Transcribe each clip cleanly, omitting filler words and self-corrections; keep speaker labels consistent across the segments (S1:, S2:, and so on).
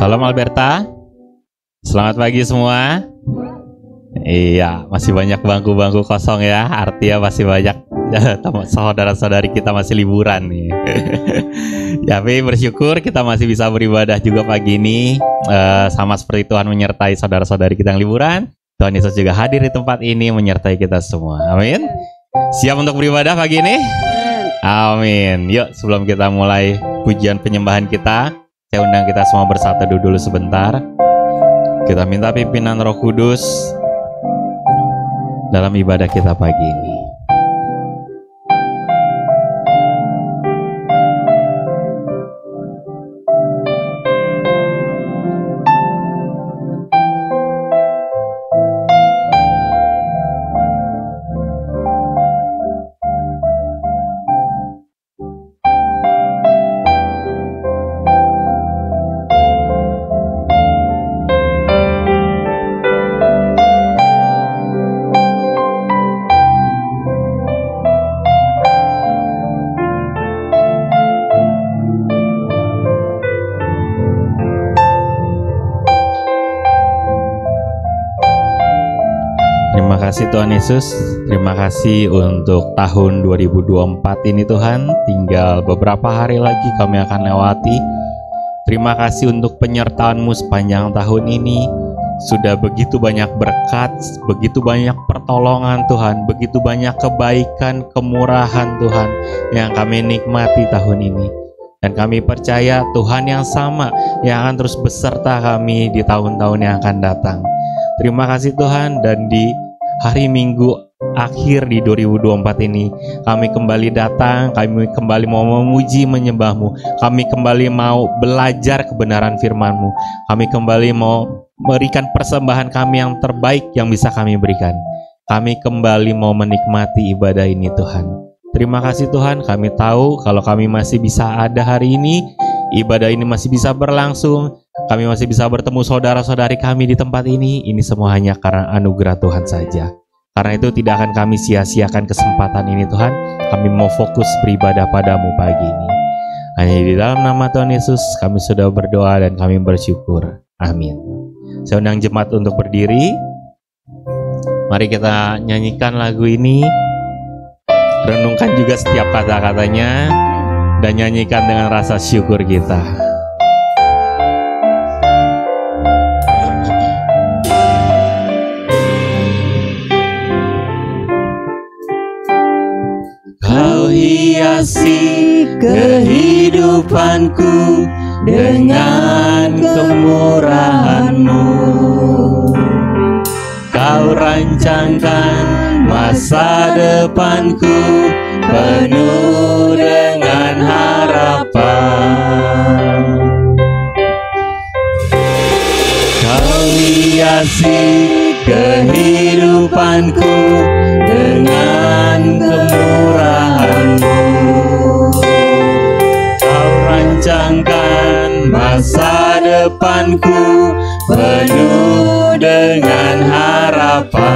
S1: Salam Alberta. Selamat pagi semua. Iya, masih banyak bangku-bangku kosong ya. Artinya masih banyak saudara-saudari kita masih liburan nih. Tapi bersyukur kita masih bisa beribadah juga pagi ini. Sama seperti Tuhan menyertai saudara-saudari kita yang liburan, Tuhan Yesus juga hadir di tempat ini menyertai kita semua. Amin. Siap untuk beribadah pagi ini? Amin. Yuk, sebelum kita mulai pujian penyembahan kita, saya undang kita semua bersatu dulu sebentar. Kita minta pimpinan Roh Kudus dalam ibadah kita pagi ini. Terima kasih Tuhan Yesus, terima kasih untuk tahun 2024 ini Tuhan. Tinggal beberapa hari lagi kami akan lewati. Terima kasih untuk penyertaan-Mu sepanjang tahun ini. Sudah begitu banyak berkat, begitu banyak pertolongan Tuhan, begitu banyak kebaikan, kemurahan Tuhan yang kami nikmati tahun ini. Dan kami percaya Tuhan yang sama yang akan terus beserta kami di tahun-tahun yang akan datang. Terima kasih Tuhan, dan di hari Minggu akhir di 2024 ini kami kembali datang, kami kembali mau memuji menyembah-Mu, kami kembali mau belajar kebenaran firman-Mu, kami kembali mau memberikan persembahan kami yang terbaik yang bisa kami berikan. Kami kembali mau menikmati ibadah ini Tuhan. Terima kasih Tuhan, kami tahu kalau kami masih bisa ada hari ini, ibadah ini masih bisa berlangsung, kami masih bisa bertemu saudara-saudari kami di tempat ini semua hanya karena anugerah Tuhan saja. Karena itu tidak akan kami sia-siakan kesempatan ini Tuhan. Kami mau fokus beribadah padamu pagi ini. Hanya di dalam nama Tuhan Yesus kami sudah berdoa dan kami bersyukur. Amin. Saya undang jemaat untuk berdiri. Mari kita nyanyikan lagu ini. Renungkan juga setiap kata-katanya dan nyanyikan dengan rasa syukur kita. Kau hiasi kehidupanku dengan kemurahan-Mu. Kau rancangkan masa depanku penuh dengan harapan. Kau hiasi kehidupanku dengan kemurahan-Mu. Kau rancangkan masa depanku penuh dengan harapan.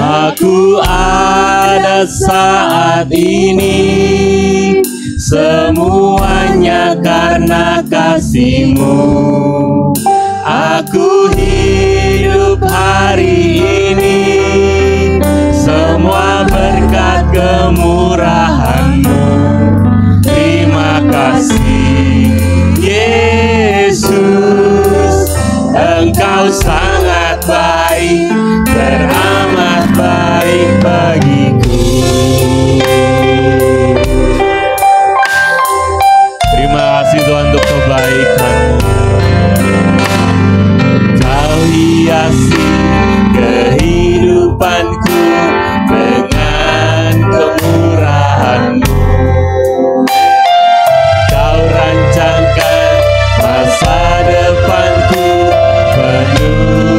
S1: Aku ada saat ini semuanya karena kasih-Mu. Aku hidup hari ini semua berkat kemurahan-Mu. Terima kasih Yesus, Engkau sangat baik, teramat baik bagiku. Terima kasih Tuhan untuk kebaikan-Mu. Kau hiasi kehidupanku dengan kemurahan-Mu. Kau rancangkan masa depanku penuh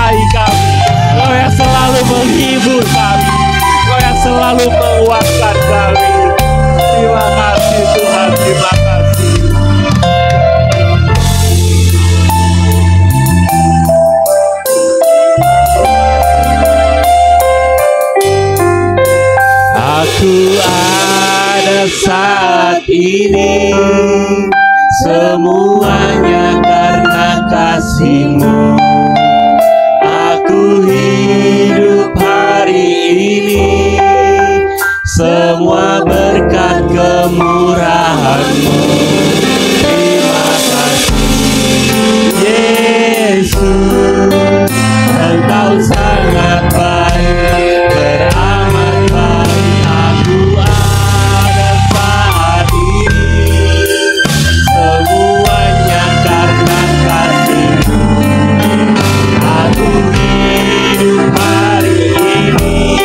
S1: menyertai kami, Engkau yang selalu menghibur kami, Engkau yang selalu menguatkan kami. Terima kasih Tuhan, terima kasih. Aku ada saat ini, semuanya karena kasih-Mu. Aku hidup hari ini, semua berkat kemurahan-Mu. Terima kasih Yesus, Engkau sangat baik, teramat baik. Aku ada saat ini, semuanya karena kasih-Mu. Aku hidup hari ini,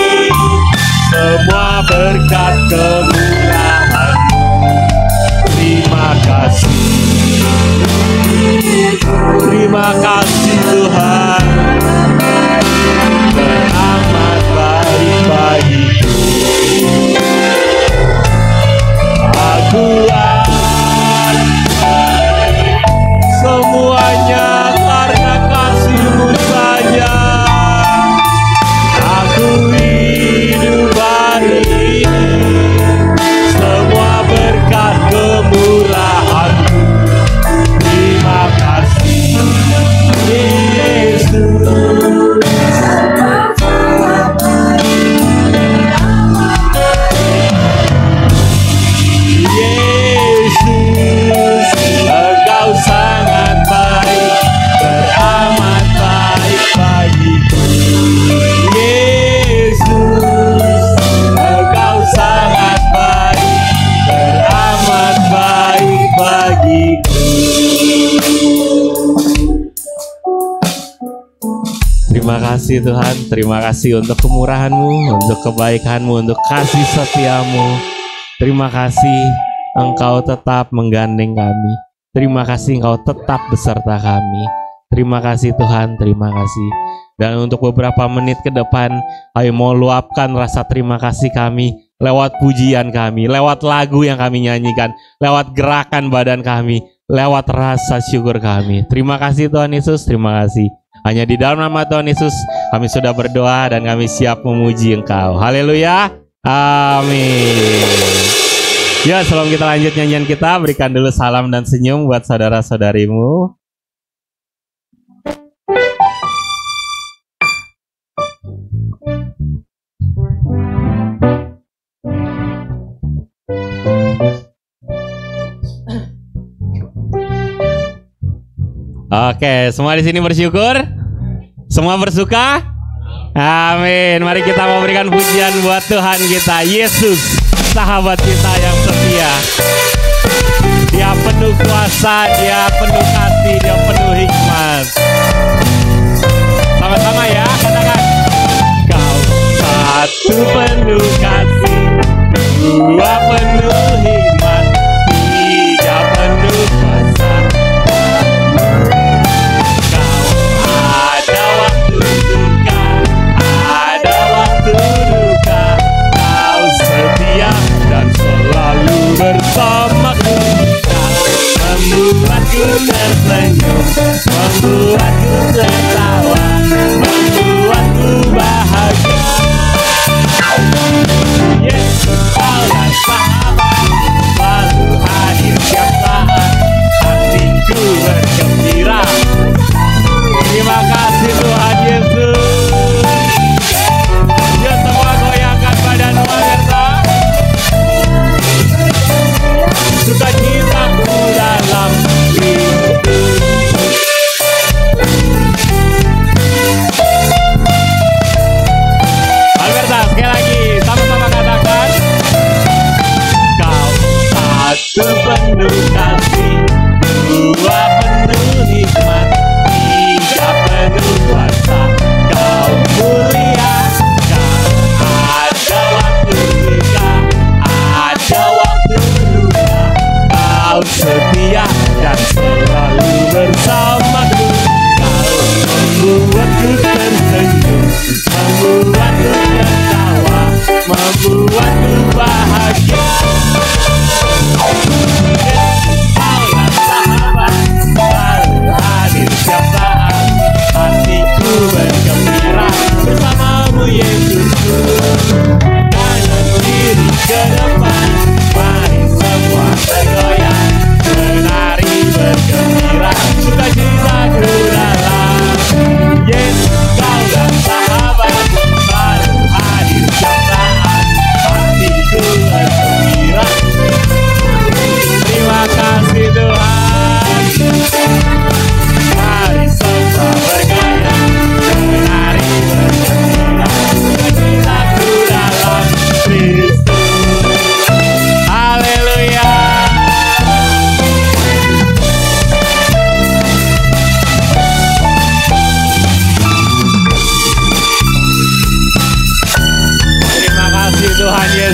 S1: semua berkat kemurahan-Mu. Terima kasih, terima kasih Tuhan, teramat baik bagiku. Aku semuanya karena kasih-Mu saja. Aku hidup hari ini, semua berkat kemurahan-Mu. Terima kasih Yesus. Yesus, Engkau sangat baik, teramat baik bagiku. Yesus, Engkau sangat baik, teramat baik bagiku. Terima kasih Tuhan, terima kasih untuk kemurahan-Mu, untuk kebaikan-Mu, untuk kasih setia-Mu. Terima kasih Engkau tetap menggandeng kami. Terima kasih Engkau tetap beserta kami. Terima kasih Tuhan, terima kasih. Dan untuk beberapa menit ke depan, kami mau luapkan rasa terima kasih kami lewat pujian kami, lewat lagu yang kami nyanyikan, lewat gerakan badan kami, lewat rasa syukur kami. Terima kasih Tuhan Yesus, terima kasih. Hanya di dalam nama Tuhan Yesus kami sudah berdoa dan kami siap memuji Engkau. Haleluya, amin. Ya, sebelum kita lanjut nyanyian kita, berikan dulu salam dan senyum buat saudara-saudarimu. Oke, semua di sini bersyukur? Semua bersuka? Amin. Mari kita memberikan pujian buat Tuhan kita, Yesus, sahabat kita yang setia. Dia penuh kuasa, Dia penuh kasih, Dia penuh hikmat. Sama-sama ya, katakan. Kau satu penuh kasih, dua penuh hikmat, tiga penuh kuasa. Bersamaku, membuatku tersenyum, membuatku tertawa, membuatku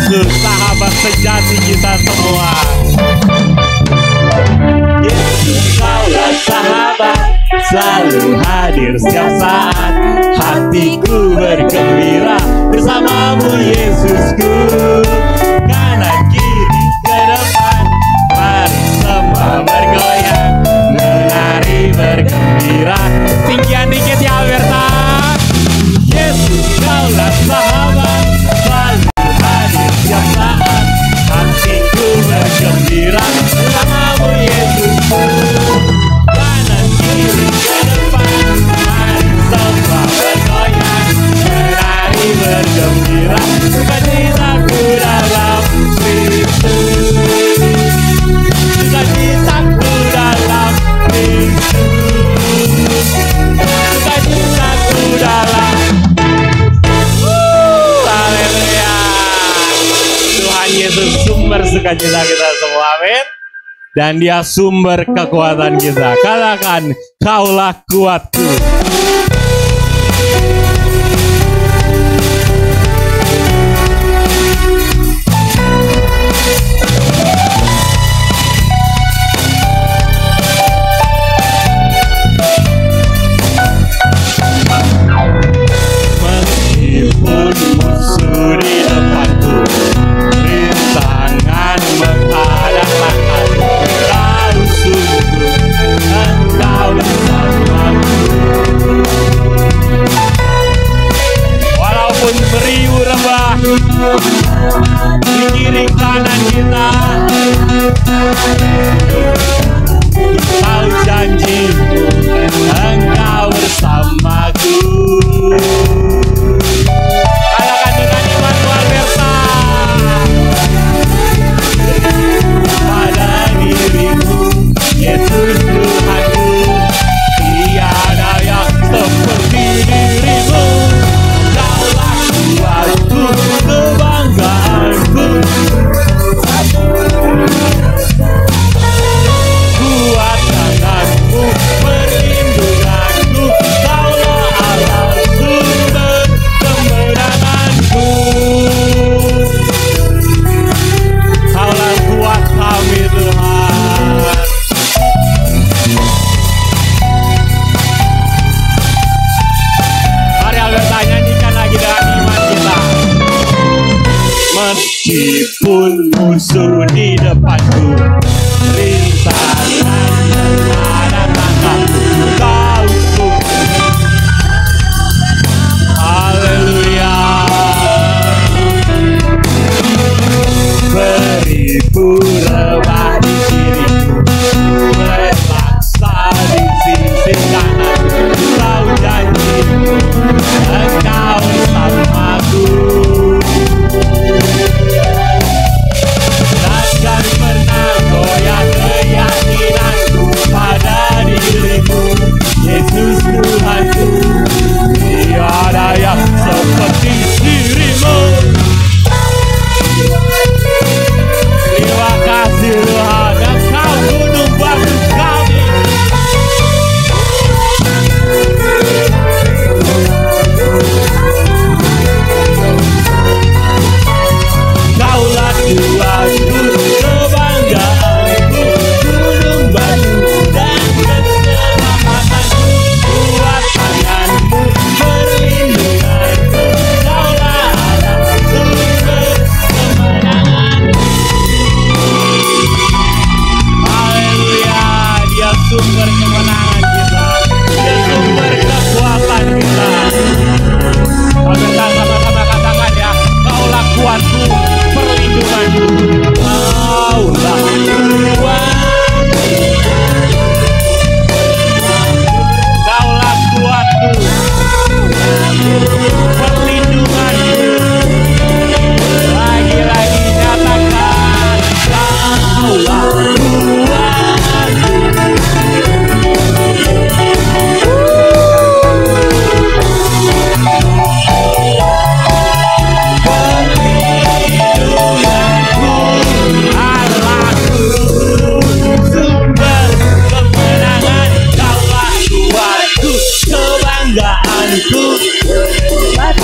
S1: Yesus, sahabat sejati kita semua. Yesus, kaulah sahabat, selalu hadir setiap saat. Hatiku bergembira bersamamu Yesusku. Kanan kiri ke depan, mari semua bergoyang, menari bergembira. Tinggian dikit ya Alberta. Yesus, kaulah sahabat, selalu hadir setiap saat. Hatiku bergembira bersamamu Yesusku. Kanan kiri ke depan, mari semua bergoyang, menari bergembira. Sukacitaku dalam Kristus, sukacitaku dalam Kristus, sukacitaku dalam. Haleluya. Tuhan Yesus sumber sukacita kita semua, amin. Dan Dia sumber kekuatan kita. Katakan, kaulah kuatku. Meskipun musuh di depanku, rintangan menghadang langkahku, Kau sungguh Engkau bersamaku. Walaupun beribu rembah di kiri kanan kita, Kau janji Engkau bersamaku. Katakan dengan iman Alberta. Pada dirimu Yesus Tuhanku, tiada yang seperti dirimu. Kaulah kuatku, kebanggaanku, kuat tanganmu, perlindunganku. Kaulah Allah sumber kemenanganku. Kaulah kuat kami Tuhan. Mari Alberta nyanyikan lagi dengan iman kita. Meskipun musuh di depanku, rintangan menghadang langkahku, Kau sungguh. Haleluya. Beribu rebah di kiriku, berpaksa di sisi kanan. Kau janjimu Engkau bersamaku. Takkan pernah goyah keyakinanku pada dirimu Yesus Tuhanku. Tiada yang seperti dirimu. Terima kasih Tuhan, Engkau gunung batu kami. Kaulah kuatku, kebanggaanku, gunung batu dan keselamatanku. Kuat tanganmu, perlindunganku. Kaulah Allah sumber kemenanganku. Haleluya, Dia sumber kemenangan kita, Dia sumber kekuatan kita. Kita sama-sama katakan ya, Kaulah kuatku, perlindunganku. Kaulah kuatku, Kaulah kuatku, perlindunganku. Lagi-lagi nyatakan, Kaulah kuatku. Kebanggaanku, kuat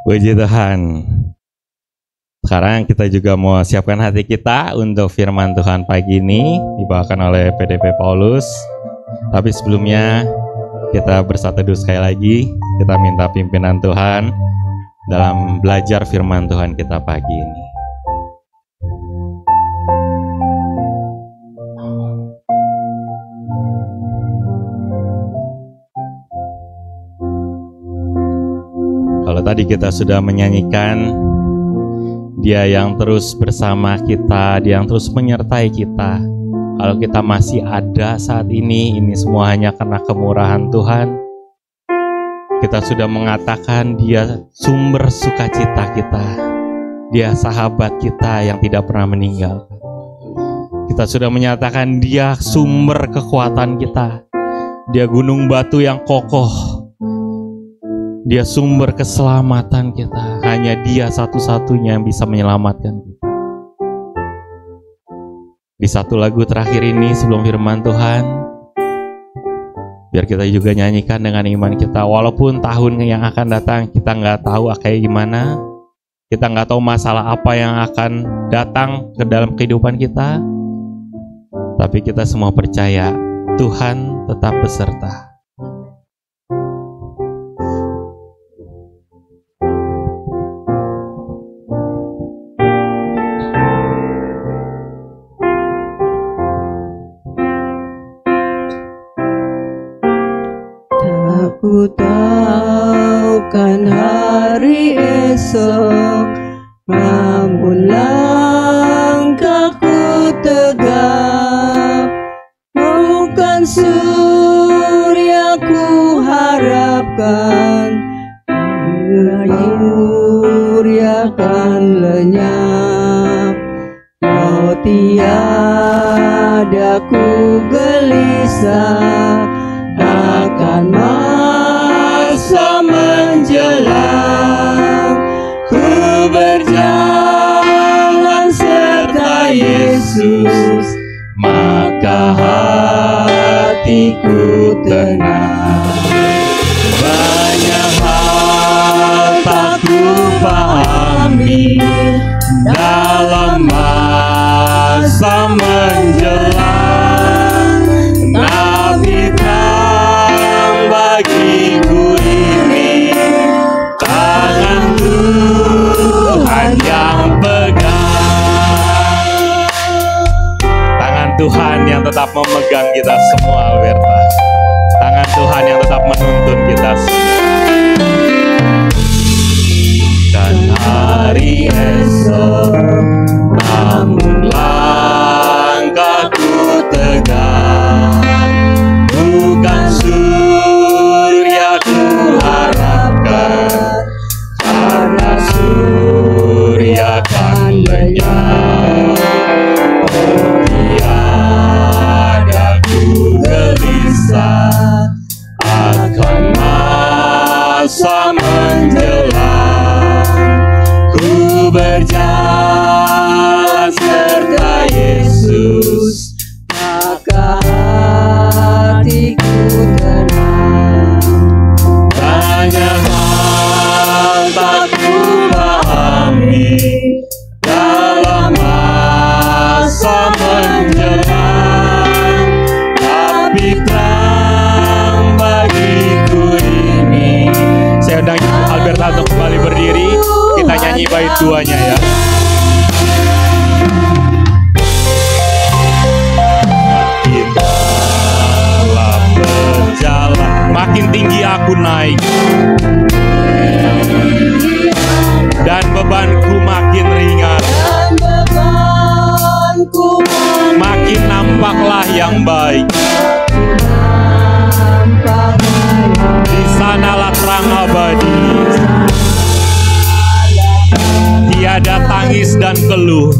S1: Puji Tuhan. Sekarang kita juga mau siapkan hati kita untuk firman Tuhan pagi ini dibawakan oleh PDP Paulus. Tapi sebelumnya kita bersatu sekali lagi, kita minta pimpinan Tuhan dalam belajar firman Tuhan kita pagi ini. Kalau tadi kita sudah menyanyikan, Dia yang terus bersama kita, Dia yang terus menyertai kita. Kalau kita masih ada saat ini semua hanya karena kemurahan Tuhan. Kita sudah mengatakan Dia sumber sukacita kita. Dia sahabat kita yang tidak pernah meninggalkan. Kita sudah menyatakan Dia sumber kekuatan kita. Dia gunung batu yang kokoh. Dia sumber keselamatan kita. Hanya Dia satu-satunya yang bisa menyelamatkan kita. Di satu lagu terakhir ini sebelum firman Tuhan, biar kita juga nyanyikan dengan iman kita. Walaupun tahun yang akan datang kita nggak tahu kayak gimana, kita nggak tahu masalah apa yang akan datang ke dalam kehidupan kita, tapi kita semua percaya Tuhan tetap beserta.
S2: Ku tahu kan hari esok, namun langkahku tegap. Bukan surya ku harapkan, surya kan lenyap. Oh tiada ku gelisah akan masa menjelang. Ku berjalan serta Yesus, maka hatiku tenang. Banyak hal tak ku pahami dalam masa menjelang, tapi bagiku ini tangan Tuhan yang pegang. Tangan Tuhan yang tetap memegang kita semua, Alberta. Tangan Tuhan yang tetap menuntun kita semua. Dan hari esok, namun langkahku tegak. Bukan surya ku harapkan, karena surya kan lenyap. Oh tiada ku gelisah akan masa menjelang. Ku berjalan serta Yesus, maka hatiku tenang. Banyak hal tak ku pahami dalam masa menjelang, tapi terang bagiku ini. Saya undang Ibu Alberta untuk kembali berdiri. Kita nyanyi bait duanya ya. Makin tinggi aku naik, dan bebanku makin ringan. Makin nampaklah yang baik. Di sanalah terang abadi. Tiada tangis dan keluh.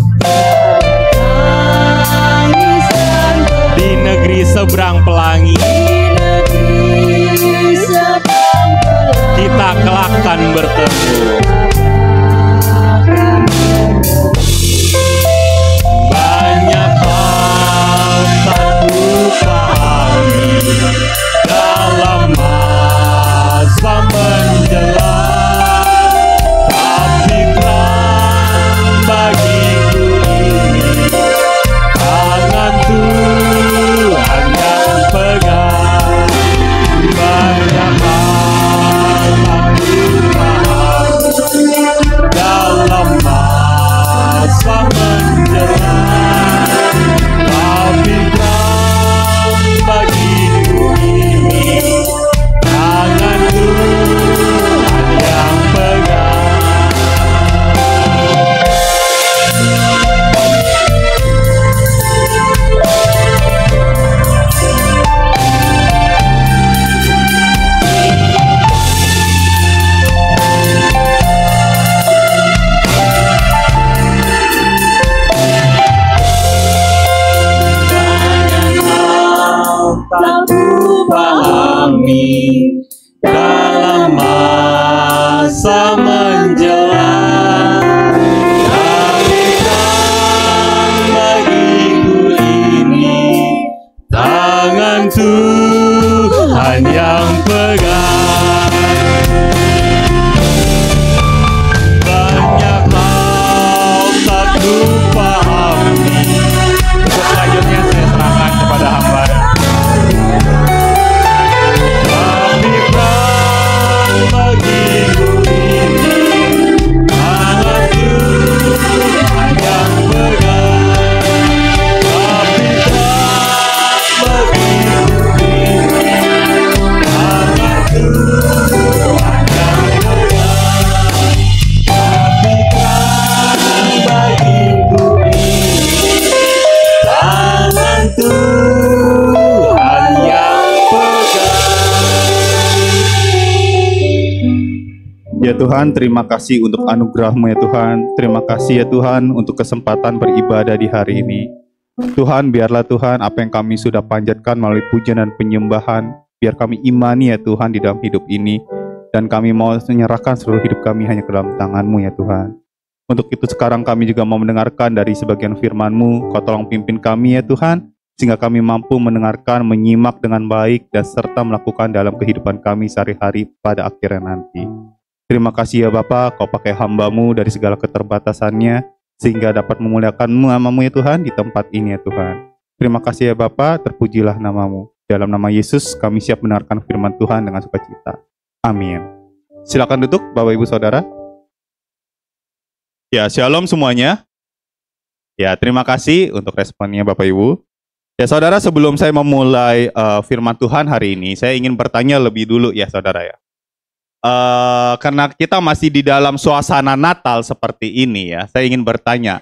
S2: Di negeri seberang pelangi kita kelak akan bertemu. Banyak hal tak ku pahami dalam masa menjelang, tapi terang bagiku ini tangan Tuhan yang pegang. Banyak hal aku pahami dalam masa menjelang, tapi terang bagiku ini tangan Tuhan yang pegang. Tak ku pahami dalam masa menjelang, tapi terang bagiku ini tangan Tuhan yang pegang. Banyak hal tak ku pahami. Selanjutnya saya serahkan kepada hamba. Tapi terang bagiku ini tangan Tuhan yang pegang. Tapi terang bagiku ini tangan Tuhan yang pegang. Tapi terang bagiku ini tangan Tuhan yang pegang.
S3: Ya Tuhan, terima kasih untuk anugerah-Mu ya Tuhan. Terima kasih ya Tuhan untuk kesempatan beribadah di hari ini. Tuhan, biarlah Tuhan apa yang kami sudah panjatkan melalui pujian dan penyembahan, biar kami imani ya Tuhan di dalam hidup ini. Dan kami mau menyerahkan seluruh hidup kami hanya ke dalam tangan-Mu ya Tuhan. Untuk itu sekarang kami juga mau mendengarkan dari sebagian firman-Mu. Kau tolong pimpin kami ya Tuhan, sehingga kami mampu mendengarkan, menyimak dengan baik, dan serta melakukan dalam kehidupan kami sehari-hari pada akhirnya nanti. Terima kasih ya Bapa, Kau pakai hamba-Mu dari segala keterbatasannya, sehingga dapat memuliakan-Mu nama-Mu ya Tuhan di tempat ini ya Tuhan. Terima kasih ya Bapa, terpujilah nama-Mu. Dalam nama Yesus kami siap mendengarkan firman Tuhan dengan sukacita. Amin. Silakan duduk Bapak Ibu Saudara. Ya, shalom semuanya. Ya, terima kasih untuk responnya Bapak Ibu. Ya Saudara, sebelum saya memulai firman Tuhan hari ini, saya ingin bertanya lebih dulu ya Saudara ya. Karena kita masih di dalam suasana Natal seperti ini ya, saya ingin bertanya.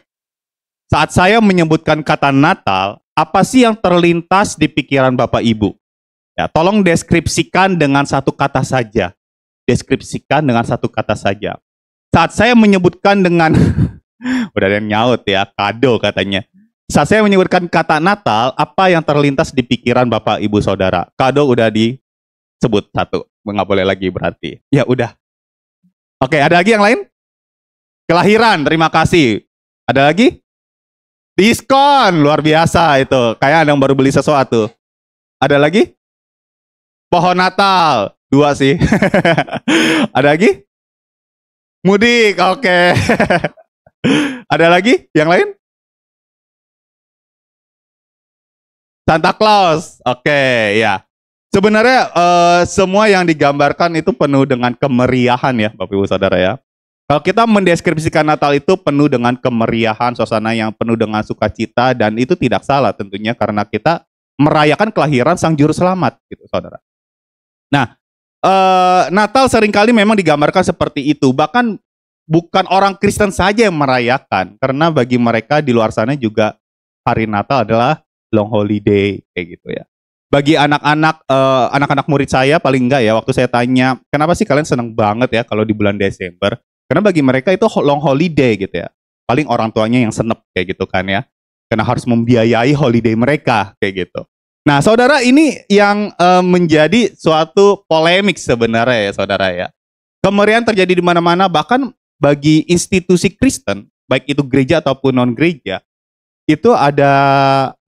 S3: Saat saya menyebutkan kata Natal, apa sih yang terlintas di pikiran Bapak Ibu? Ya, tolong deskripsikan dengan satu kata saja. Deskripsikan dengan satu kata saja. Saat saya menyebutkan dengan udah ada yang nyaut ya, kado katanya. Saat saya menyebutkan kata Natal, apa yang terlintas di pikiran Bapak Ibu Saudara? Kado udah disebut satu, nggak boleh lagi berarti. Ya udah. Oke, ada lagi yang lain? Kelahiran, terima kasih. Ada lagi? Diskon, luar biasa itu. Kayak ada yang baru beli sesuatu. Ada lagi? Pohon Natal, 2 sih. Ada lagi? Mudik, oke. Ada lagi? Yang lain? Santa Claus, oke, ya. Sebenarnya semua yang digambarkan itu penuh dengan kemeriahan ya Bapak Ibu Saudara ya. Kalau kita mendeskripsikan Natal itu penuh dengan kemeriahan, suasana yang penuh dengan sukacita, dan itu tidak salah tentunya karena kita merayakan kelahiran Sang Juru Selamat gitu Saudara. Nah, Natal seringkali memang digambarkan seperti itu. Bahkan bukan orang Kristen saja yang merayakan, karena bagi mereka di luar sana juga hari Natal adalah long holiday kayak gitu ya. Bagi anak-anak murid saya paling enggak ya, waktu saya tanya, kenapa sih kalian senang banget ya kalau di bulan Desember? Karena bagi mereka itu long holiday gitu ya. Paling orang tuanya yang senep kayak gitu kan ya. Karena harus membiayai holiday mereka kayak gitu. Nah, Saudara, ini yang menjadi suatu polemik sebenarnya ya, Saudara ya. Kemeriahan terjadi di mana-mana, bahkan bagi institusi Kristen, baik itu gereja ataupun non-gereja, itu ada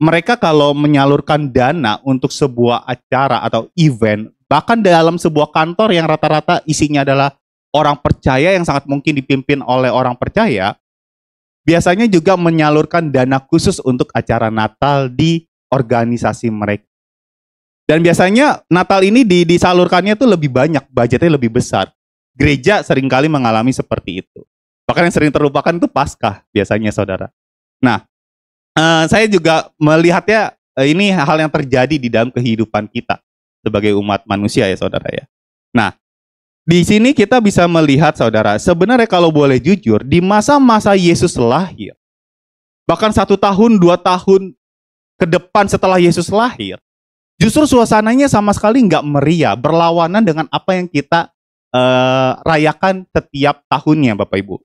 S3: mereka kalau menyalurkan dana untuk sebuah acara atau event, bahkan dalam sebuah kantor yang rata-rata isinya adalah orang percaya yang sangat mungkin dipimpin oleh orang percaya, biasanya juga menyalurkan dana khusus untuk acara Natal di organisasi mereka. Dan biasanya Natal ini disalurkannya tuh lebih banyak, budgetnya lebih besar. Gereja seringkali mengalami seperti itu. Bahkan yang sering terlupakan itu Paskah biasanya, saudara. Nah, saya juga melihatnya ini hal yang terjadi di dalam kehidupan kita sebagai umat manusia ya, saudara ya. Nah, di sini kita bisa melihat, saudara, sebenarnya kalau boleh jujur, di masa-masa Yesus lahir, bahkan 1 tahun, 2 tahun ke depan setelah Yesus lahir, justru suasananya sama sekali nggak meriah, berlawanan dengan apa yang kita rayakan setiap tahunnya, Bapak Ibu.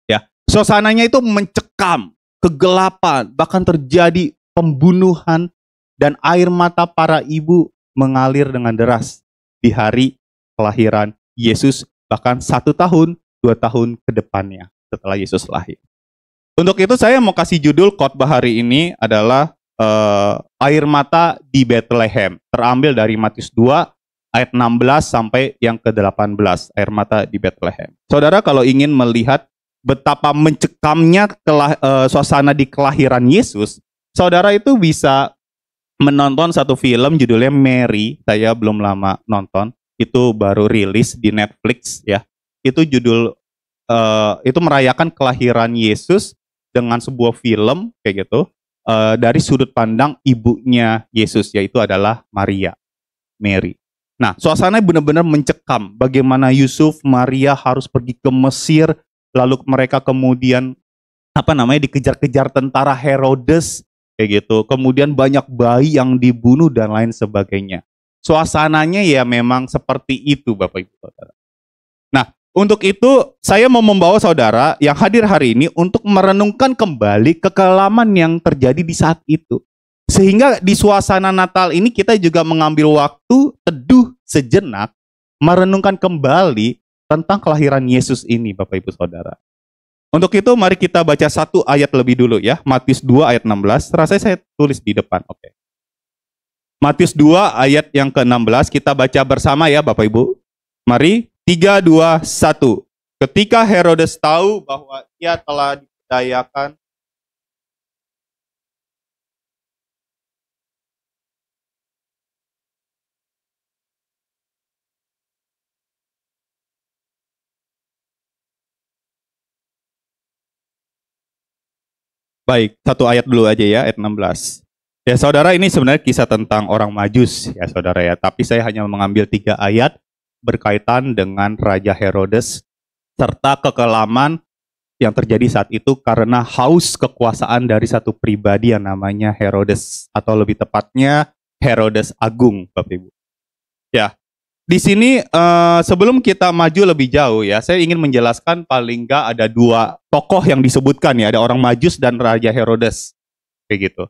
S3: Ya, suasananya itu mencekam, kegelapan, bahkan terjadi pembunuhan, dan air mata para ibu mengalir dengan deras di hari kelahiran Yesus, bahkan 1 tahun, 2 tahun ke depannya setelah Yesus lahir. Untuk itu saya mau kasih judul khotbah hari ini adalah air mata di Bethlehem, terambil dari Matius 2 ayat 16 sampai yang ke-18, air mata di Bethlehem. Saudara kalau ingin melihat betapa mencekamnya suasana di kelahiran Yesus, saudara itu bisa menonton satu film judulnya Mary. Saya belum lama nonton, itu baru rilis di Netflix ya. Itu judul itu merayakan kelahiran Yesus dengan sebuah film kayak gitu, dari sudut pandang ibunya Yesus, yaitu adalah Mary. Nah, suasananya benar-benar mencekam. Bagaimana Yusuf, Maria harus pergi ke Mesir, lalu mereka kemudian dikejar-kejar tentara Herodes kayak gitu. Kemudian banyak bayi yang dibunuh dan lain sebagainya. Suasananya ya memang seperti itu, Bapak Ibu Saudara. Nah, untuk itu saya mau membawa saudara yang hadir hari ini untuk merenungkan kembali kekelaman yang terjadi di saat itu. Sehingga di suasana Natal ini kita juga mengambil waktu teduh sejenak, merenungkan kembali tentang kelahiran Yesus ini, Bapak Ibu Saudara. Untuk itu mari kita baca 1 ayat lebih dulu ya, Matius 2 ayat 16. Rasanya saya tulis di depan, oke. Matius 2 ayat yang ke-16 kita baca bersama ya Bapak Ibu. Mari, 3, 2, 1. Ketika Herodes tahu bahwa ia telah diperdayakan Baik, 1 ayat dulu aja ya, ayat 16. Ya saudara, ini sebenarnya kisah tentang orang Majus ya saudara ya. Tapi saya hanya mengambil 3 ayat berkaitan dengan Raja Herodes serta kekelaman yang terjadi saat itu karena haus kekuasaan dari satu pribadi yang namanya Herodes, atau lebih tepatnya Herodes Agung, Bapak Ibu. Ya, di sini sebelum kita maju lebih jauh ya, saya ingin menjelaskan paling nggak ada 2 tokoh yang disebutkan ya, ada orang Majus dan Raja Herodes, kayak gitu.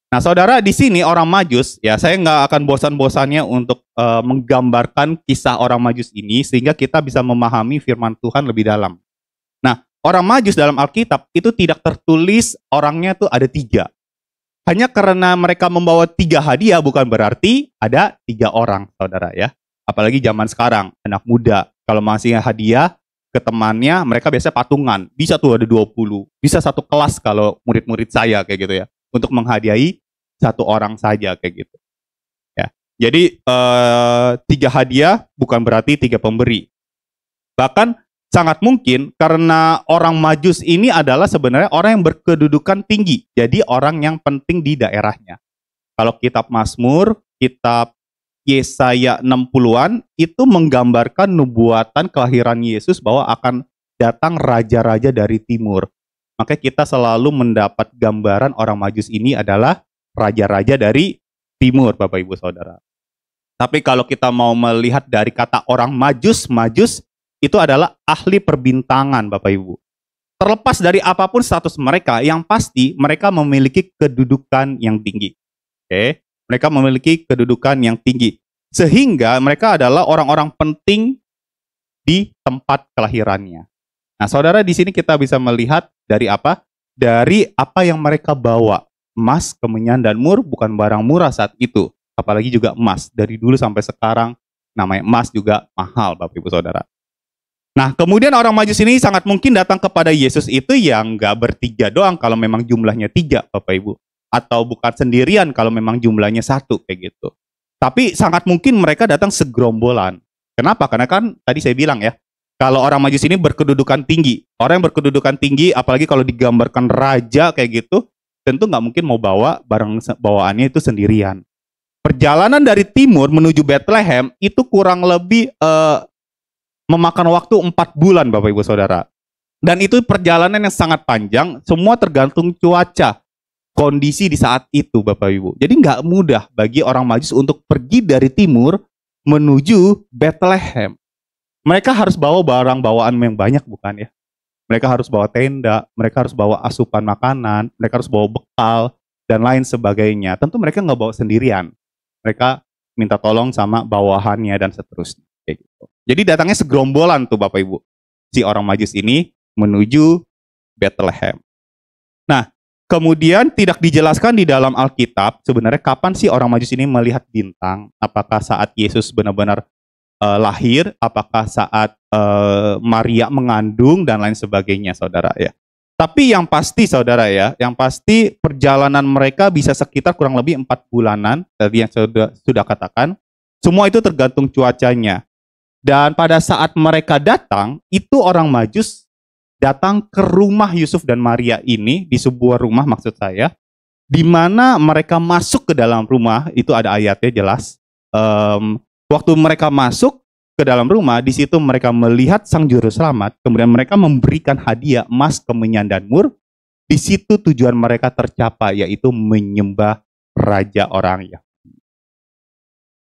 S3: Nah saudara, di sini orang Majus ya, saya nggak akan bosan-bosannya untuk menggambarkan kisah orang Majus ini sehingga kita bisa memahami firman Tuhan lebih dalam. Nah, orang Majus dalam Alkitab itu tidak tertulis orangnya tuh ada 3. Hanya karena mereka membawa 3 hadiah bukan berarti ada 3 orang, saudara ya. Apalagi zaman sekarang, anak muda, kalau masih hadiah ke temannya, mereka biasanya patungan. Bisa tuh ada 20, bisa satu kelas kalau murid-murid saya kayak gitu ya. Untuk menghadiahi 1 orang saja kayak gitu. Ya. Jadi 3 hadiah bukan berarti 3 pemberi. Bahkan sangat mungkin karena orang Majus ini adalah sebenarnya orang yang berkedudukan tinggi. Jadi orang yang penting di daerahnya. Kalau kitab Mazmur, kitab Yesaya 60-an itu menggambarkan nubuatan kelahiran Yesus bahwa akan datang raja-raja dari timur. Maka kita selalu mendapat gambaran orang Majus ini adalah raja-raja dari timur, Bapak Ibu Saudara. Tapi kalau kita mau melihat dari kata orang Majus itu adalah ahli perbintangan, Bapak Ibu. Terlepas dari apapun status mereka, yang pasti mereka memiliki kedudukan yang tinggi. Oke? Mereka memiliki kedudukan yang tinggi. Sehingga mereka adalah orang-orang penting di tempat kelahirannya. Nah, saudara, di sini kita bisa melihat dari apa? dari apa yang mereka bawa. Emas, kemenyan, dan mur bukan barang murah saat itu. Apalagi juga emas. Dari dulu sampai sekarang, namanya emas juga mahal, Bapak Ibu Saudara. Nah, kemudian orang Majus ini sangat mungkin datang kepada Yesus itu yang nggak bertiga doang kalau memang jumlahnya 3, Bapak Ibu. Atau bukan sendirian kalau memang jumlahnya 1, kayak gitu. Tapi sangat mungkin mereka datang segerombolan. Kenapa? Karena kan tadi saya bilang ya, kalau orang Majus ini berkedudukan tinggi. Orang yang berkedudukan tinggi, apalagi kalau digambarkan raja kayak gitu, tentu nggak mungkin mau bawa barang bawaannya itu sendirian. Perjalanan dari timur menuju Bethlehem itu kurang lebih memakan waktu 4 bulan, Bapak Ibu Saudara. Dan itu perjalanan yang sangat panjang, semua tergantung cuaca, kondisi di saat itu, Bapak Ibu. Jadi nggak mudah bagi orang Majus untuk pergi dari timur menuju Bethlehem. Mereka harus bawa barang bawaan yang banyak, bukan ya? Mereka harus bawa tenda, mereka harus bawa asupan makanan, mereka harus bawa bekal, dan lain sebagainya. Tentu mereka nggak bawa sendirian. Mereka minta tolong sama bawahannya dan seterusnya. Kayak gitu. Jadi datangnya segerombolan tuh Bapak Ibu. Si orang Majus ini menuju Bethlehem. Nah, kemudian tidak dijelaskan di dalam Alkitab sebenarnya kapan sih orang Majus ini melihat bintang. Apakah saat Yesus benar-benar lahir, apakah saat Maria mengandung dan lain sebagainya, saudara ya. Tapi yang pasti saudara ya, yang pasti perjalanan mereka bisa sekitar kurang lebih 4 bulanan, tadi yang sudah katakan. Semua itu tergantung cuacanya. Dan pada saat mereka datang, itu orang Majus datang ke rumah Yusuf dan Maria ini, di sebuah rumah maksud saya, di mana mereka masuk ke dalam rumah, itu ada ayatnya jelas. Waktu mereka masuk ke dalam rumah, di situ mereka melihat Sang Juru Selamat, kemudian mereka memberikan hadiah emas, kemenyan, dan mur. Di situ tujuan mereka tercapai, yaitu menyembah Raja orang Yahudi.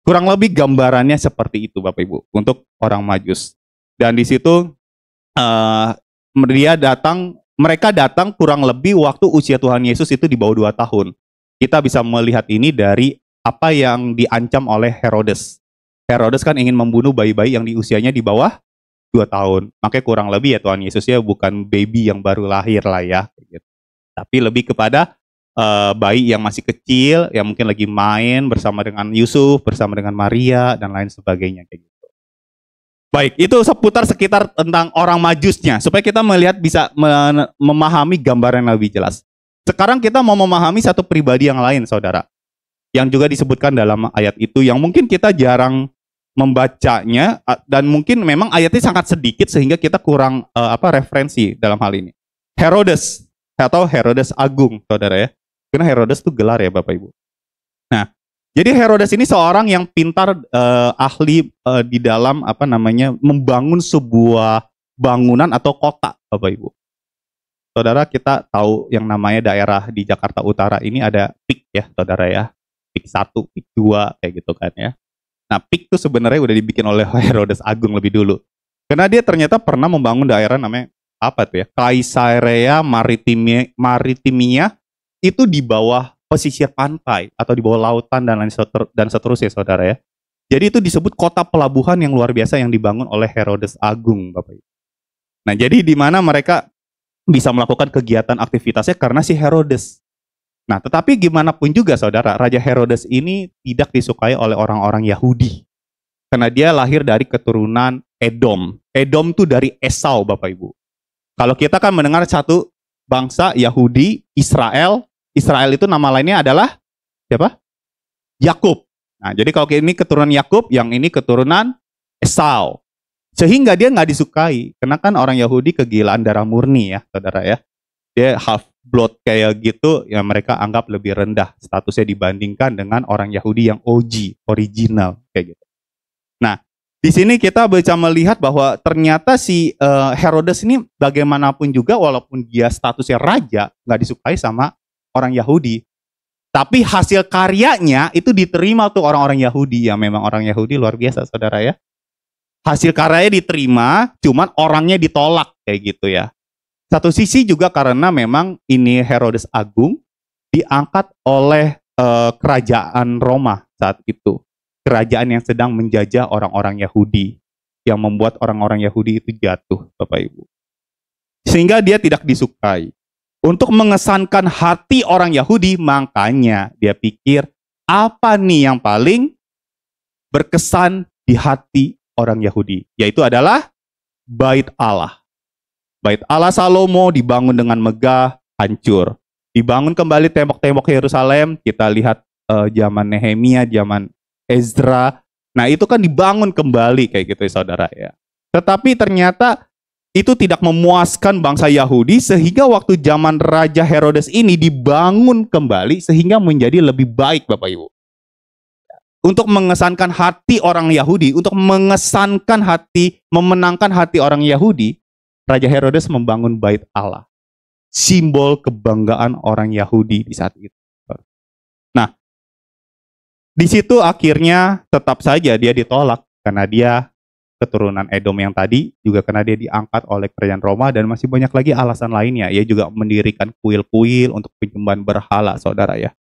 S3: Kurang lebih gambarannya seperti itu, Bapak Ibu, untuk orang Majus. Dan di situ mereka datang kurang lebih waktu usia Tuhan Yesus itu di bawah 2 tahun. Kita bisa melihat ini dari apa yang diancam oleh Herodes. Herodes kan ingin membunuh bayi-bayi yang di usianya di bawah 2 tahun. Makanya kurang lebih ya Tuhan Yesus ya bukan baby yang baru lahir lah ya. Tapi lebih kepada bayi yang masih kecil, yang mungkin lagi main bersama dengan Yusuf, bersama dengan Maria, dan lain sebagainya. Kayak gitu. Baik, itu sekitar tentang orang Majusnya. Supaya kita melihat bisa memahami gambaran yang lebih jelas. Sekarang kita mau memahami satu pribadi yang lain, saudara. Yang juga disebutkan dalam ayat itu, yang mungkin kita jarang membacanya dan mungkin memang ayatnya sangat sedikit sehingga kita kurang referensi dalam hal ini. Herodes atau Herodes Agung, saudara ya. Karena Herodes itu gelar ya Bapak Ibu. Nah, jadi Herodes ini seorang yang pintar, ahli di dalam membangun sebuah bangunan atau kota, Bapak Ibu. Saudara, kita tahu yang namanya daerah di Jakarta Utara ini ada PIK ya, saudara ya. PIK 1, PIK 2 kayak gitu kan ya. Nah, PIK itu sebenarnya udah dibikin oleh Herodes Agung lebih dulu. Karena dia ternyata pernah membangun daerah namanya Caesarea Maritimia itu di bawah pesisir pantai atau di bawah lautan dan seterusnya, saudara ya. Jadi itu disebut kota pelabuhan yang luar biasa yang dibangun oleh Herodes Agung, Bapak Ibu. Nah, jadi di mana mereka bisa melakukan kegiatan aktivitasnya karena si Herodes. Nah, tetapi gimana pun juga saudara, Raja Herodes ini tidak disukai oleh orang-orang Yahudi. Karena dia lahir dari keturunan Edom. Edom itu dari Esau, Bapak Ibu. Kalau kita kan mendengar satu bangsa Yahudi, Israel. Israel itu nama lainnya adalah siapa? Yakub. Nah, jadi kalau ini keturunan Yakub, yang ini keturunan Esau. Sehingga dia nggak disukai. Karena kan orang Yahudi kegilaan darah murni ya, saudara ya. Dia half blood kayak gitu, ya mereka anggap lebih rendah statusnya dibandingkan dengan orang Yahudi yang OG, original kayak gitu. Nah, di sini kita bisa melihat bahwa ternyata si Herodes ini bagaimanapun juga walaupun dia statusnya raja, nggak disukai sama orang Yahudi. Tapi hasil karyanya itu diterima tuh orang-orang Yahudi, ya memang orang Yahudi luar biasa saudara ya. Hasil karyanya diterima, cuman orangnya ditolak kayak gitu ya. Satu sisi juga karena memang ini Herodes Agung diangkat oleh kerajaan Roma saat itu. Kerajaan yang sedang menjajah orang-orang Yahudi. Yang membuat orang-orang Yahudi itu jatuh, Bapak Ibu. Sehingga dia tidak disukai. untuk mengesankan hati orang Yahudi, makanya dia pikir apa nih yang paling berkesan di hati orang Yahudi, yaitu adalah Bait Allah. Bait Allah Salomo dibangun dengan megah, hancur. Dibangun kembali tembok-tembok Yerusalem, kita lihat zaman Nehemia, zaman Ezra. Nah, itu kan dibangun kembali kayak gitu ya saudara ya. Tetapi ternyata itu tidak memuaskan bangsa Yahudi, sehingga waktu zaman Raja Herodes ini dibangun kembali sehingga menjadi lebih baik Bapak Ibu. Untuk mengesankan hati orang Yahudi, untuk mengesankan hati, memenangkan hati orang Yahudi, Raja Herodes membangun Bait Allah. Simbol kebanggaan orang Yahudi di saat itu. Nah, di situ akhirnya tetap saja dia ditolak karena dia keturunan Edom yang tadi, juga karena dia diangkat oleh kerajaan Roma, dan masih banyak lagi alasan lainnya. Ia juga mendirikan kuil-kuil untuk penyembahan berhala, saudara ya.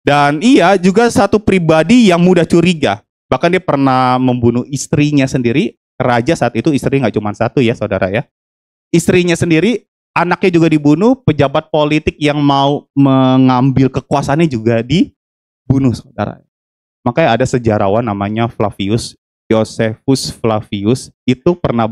S3: Dan ia juga satu pribadi yang mudah curiga. Bahkan dia pernah membunuh istrinya sendiri. Raja saat itu istri nggak cuma satu ya saudara ya. Istrinya sendiri, anaknya juga dibunuh, pejabat politik yang mau mengambil kekuasaannya juga dibunuh saudara. Makanya ada sejarawan namanya Flavius, Josephus Flavius, itu pernah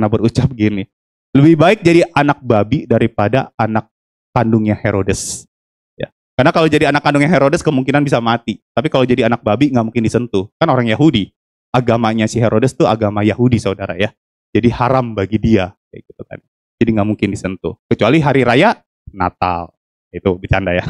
S3: berucap gini, lebih baik jadi anak babi daripada anak kandungnya Herodes. Ya. Karena kalau jadi anak kandungnya Herodes kemungkinan bisa mati, tapi kalau jadi anak babi nggak mungkin disentuh. Kan orang Yahudi, agamanya si Herodes tuh agama Yahudi saudara ya, jadi haram bagi dia, kayak gitu kan. Jadi nggak mungkin disentuh, kecuali hari raya Natal, itu bercanda ya.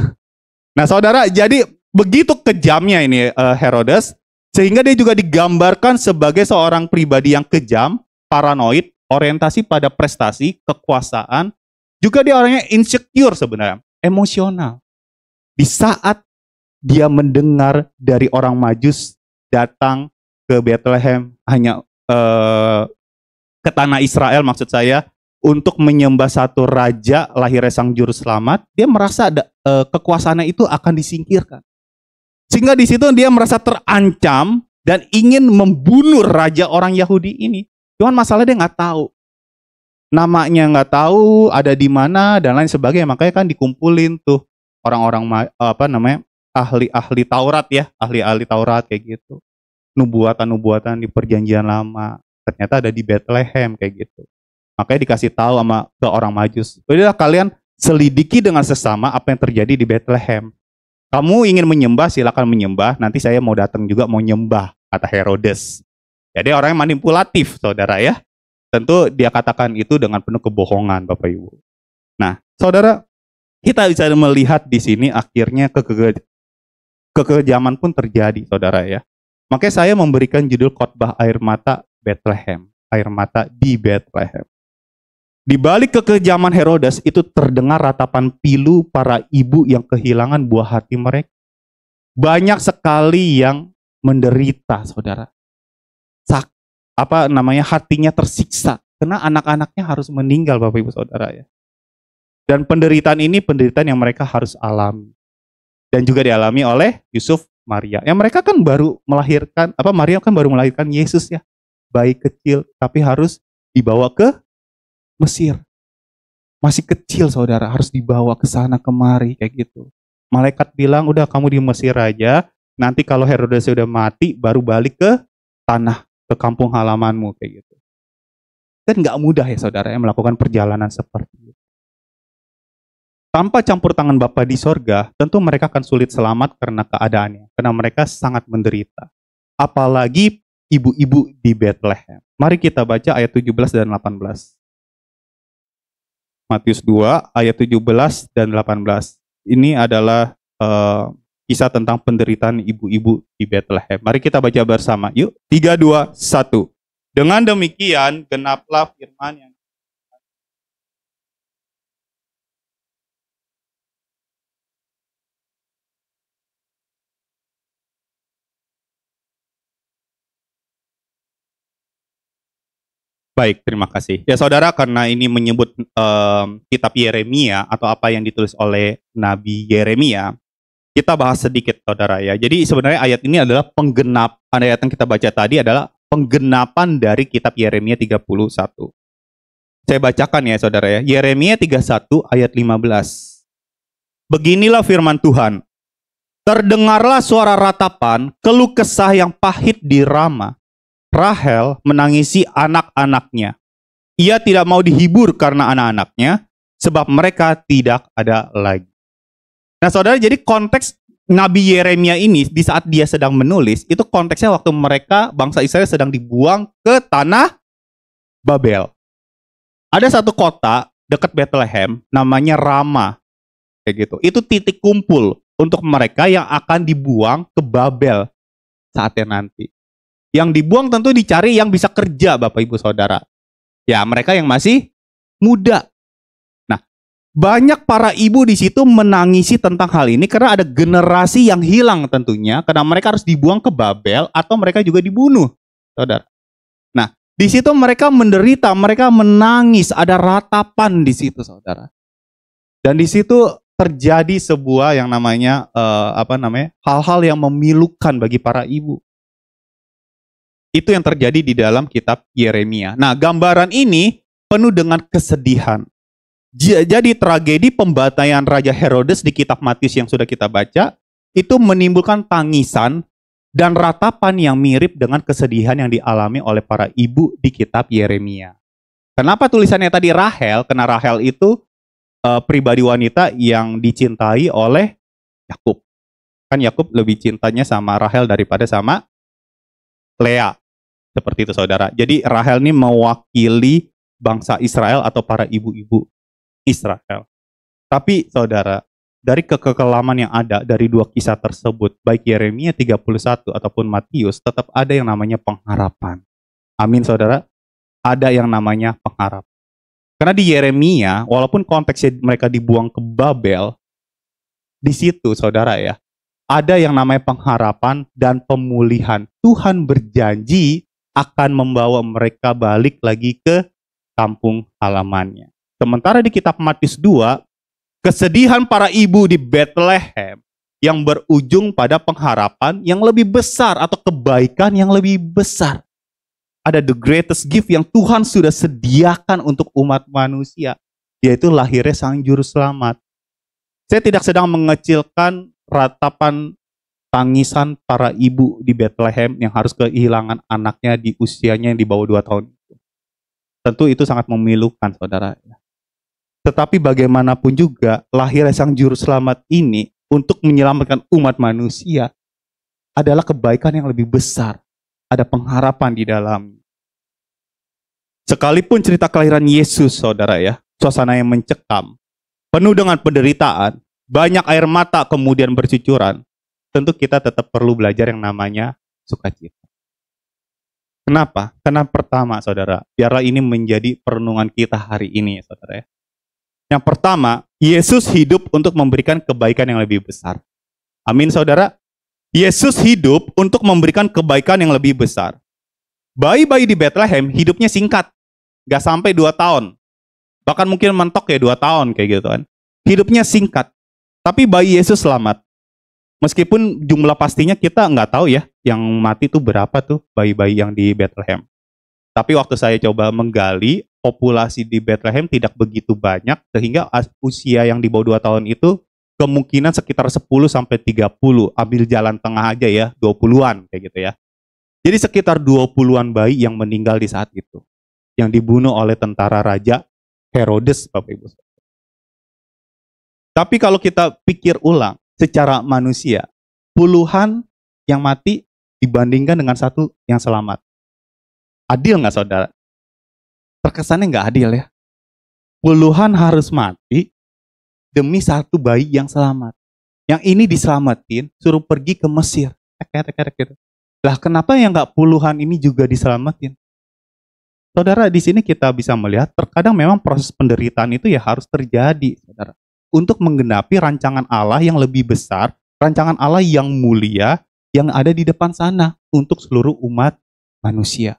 S3: Nah saudara, jadi begitu kejamnya ini Herodes, sehingga dia juga digambarkan sebagai seorang pribadi yang kejam, paranoid, orientasi pada prestasi, kekuasaan. Juga dia orangnya insecure sebenarnya, emosional. Di saat dia mendengar dari orang Majus datang ke Bethlehem, hanya ke tanah Israel maksud saya, untuk menyembah satu raja lahirnya sang juru selamat, dia merasa kekuasaannya itu akan disingkirkan. Sehingga di situ dia merasa terancam dan ingin membunuh raja orang Yahudi ini. Cuman masalah dia nggak tahu. Namanya nggak tahu, ada di mana dan lain sebagainya. Makanya kan dikumpulin tuh orang-orang ahli-ahli Taurat ya, ahli-ahli Taurat kayak gitu. Nubuatan-nubuatan di Perjanjian Lama. Ternyata ada di Bethlehem kayak gitu. Makanya dikasih tahu ke orang Majus. Udahlah kalian selidiki dengan sesama apa yang terjadi di Bethlehem. Kamu ingin menyembah, silakan menyembah. Nanti saya mau datang juga mau nyembah, kata Herodes. Jadi orang yang manipulatif, saudara ya. Tentu dia katakan itu dengan penuh kebohongan, Bapak Ibu. Nah, saudara, kita bisa melihat di sini akhirnya kekejaman pun terjadi, saudara ya. Makanya saya memberikan judul khotbah air mata Bethlehem, air mata di Bethlehem. Di balik kekejaman Herodes itu terdengar ratapan pilu para ibu yang kehilangan buah hati mereka. Banyak sekali yang menderita, saudara. Hatinya tersiksa karena anak-anaknya harus meninggal, Bapak Ibu Saudara ya. Dan penderitaan ini penderitaan yang mereka harus alami. Dan juga dialami oleh Yusuf, Maria. Yang mereka kan baru melahirkan, Maria kan baru melahirkan Yesus ya. Bayi kecil tapi harus dibawa ke Mesir. Masih kecil saudara, harus dibawa ke sana kemari kayak gitu. Malaikat bilang, udah kamu di Mesir aja, nanti kalau Herodes sudah mati, baru balik ke tanah, ke kampung halamanmu kayak gitu. Dan gak mudah ya saudara yang melakukan perjalanan seperti itu. Tanpa campur tangan Bapa di sorga, tentu mereka akan sulit selamat karena keadaannya. Karena mereka sangat menderita. Apalagi ibu-ibu di Bethlehem. Mari kita baca ayat 17 dan 18. Matius 2 ayat 17 dan 18. Ini adalah kisah tentang penderitaan ibu-ibu di Bethlehem. Mari kita baca bersama. Yuk, 3, 2, 1. Dengan demikian genaplah firman yang baik, terima kasih. Ya saudara, karena ini menyebut kitab Yeremia atau apa yang ditulis oleh Nabi Yeremia, kita bahas sedikit saudara ya. Jadi sebenarnya ayat ini adalah ayat yang kita baca tadi adalah penggenapan dari kitab Yeremia 31. Saya bacakan ya saudara ya. Yeremia 31 ayat 15. Beginilah firman Tuhan. Terdengarlah suara ratapan, keluh kesah yang pahit di Rama. Rahel menangisi anak-anaknya. Ia tidak mau dihibur karena anak-anaknya, sebab mereka tidak ada lagi. Nah saudara, jadi konteks Nabi Yeremia ini di saat dia sedang menulis, itu konteksnya waktu mereka, bangsa Israel sedang dibuang ke tanah Babel. Ada satu kota dekat Bethlehem, namanya Rama. Kayak gitu. Itu titik kumpul untuk mereka yang akan dibuang ke Babel saatnya nanti. Yang dibuang tentu dicari yang bisa kerja, Bapak Ibu Saudara. Ya, mereka yang masih muda. Nah, banyak para ibu di situ menangisi tentang hal ini karena ada generasi yang hilang tentunya karena mereka harus dibuang ke Babel atau mereka juga dibunuh, Saudara. Nah, di situ mereka menderita, mereka menangis, ada ratapan di situ, Saudara. Dan di situ terjadi sebuah yang namanya hal-hal yang memilukan bagi para ibu. Itu yang terjadi di dalam kitab Yeremia. Nah, gambaran ini penuh dengan kesedihan. Jadi tragedi pembantaian Raja Herodes di kitab Matius yang sudah kita baca, itu menimbulkan tangisan dan ratapan yang mirip dengan kesedihan yang dialami oleh para ibu di kitab Yeremia. Kenapa tulisannya tadi Rahel? Karena Rahel itu pribadi wanita yang dicintai oleh Yakub. Kan Yakub lebih cintanya sama Rahel daripada sama Lea. Seperti itu saudara. Jadi Rahel ini mewakili bangsa Israel atau para ibu-ibu Israel. Tapi saudara, dari kekelaman yang ada dari dua kisah tersebut, baik Yeremia 31 ataupun Matius, tetap ada yang namanya pengharapan. Amin saudara. Ada yang namanya pengharapan. Karena di Yeremia, walaupun konteksnya mereka dibuang ke Babel, di situ saudara ya, ada yang namanya pengharapan dan pemulihan. Tuhan berjanji akan membawa mereka balik lagi ke kampung halamannya. Sementara di kitab Matius 2, kesedihan para ibu di Bethlehem yang berujung pada pengharapan yang lebih besar atau kebaikan yang lebih besar. Ada the greatest gift yang Tuhan sudah sediakan untuk umat manusia, yaitu lahirnya Sang Juru Selamat. Saya tidak sedang mengecilkan ratapan tangisan para ibu di Bethlehem yang harus kehilangan anaknya di usianya yang di bawah 2 tahun. Tentu itu sangat memilukan, saudara. Tetapi bagaimanapun juga, lahirnya Sang Juru Selamat ini untuk menyelamatkan umat manusia adalah kebaikan yang lebih besar. Ada pengharapan di dalam. Sekalipun cerita kelahiran Yesus, saudara ya, suasana yang mencekam, penuh dengan penderitaan, banyak air mata kemudian bercucuran, tentu kita tetap perlu belajar yang namanya sukacita. Kenapa? Karena pertama, saudara, biarlah ini menjadi perenungan kita hari ini, saudara ya. Yang pertama, Yesus hidup untuk memberikan kebaikan yang lebih besar. Amin, saudara. Yesus hidup untuk memberikan kebaikan yang lebih besar. Bayi-bayi di Bethlehem hidupnya singkat, gak sampai 2 tahun. Bahkan mungkin mentok ya 2 tahun kayak gitu kan. Hidupnya singkat. Tapi bayi Yesus selamat. Meskipun jumlah pastinya kita nggak tahu ya, yang mati tuh berapa tuh bayi-bayi yang di Bethlehem. Tapi waktu saya coba menggali, populasi di Bethlehem tidak begitu banyak, sehingga usia yang di bawah 2 tahun itu kemungkinan sekitar 10 sampai 30, ambil jalan tengah aja ya, 20-an kayak gitu ya. Jadi sekitar 20-an bayi yang meninggal di saat itu, yang dibunuh oleh tentara Raja Herodes, Bapak Ibu. Tapi kalau kita pikir ulang, secara manusia, puluhan yang mati dibandingkan dengan 1 yang selamat. Adil nggak saudara? Terkesannya nggak adil ya. Puluhan harus mati demi 1 bayi yang selamat. Yang ini diselamatin, suruh pergi ke Mesir. Gitu. Lah kenapa yang nggak puluhan ini juga diselamatin? Saudara, di sini kita bisa melihat terkadang memang proses penderitaan itu ya harus terjadi, saudara. Untuk menggenapi rancangan Allah yang lebih besar, rancangan Allah yang mulia, yang ada di depan sana untuk seluruh umat manusia.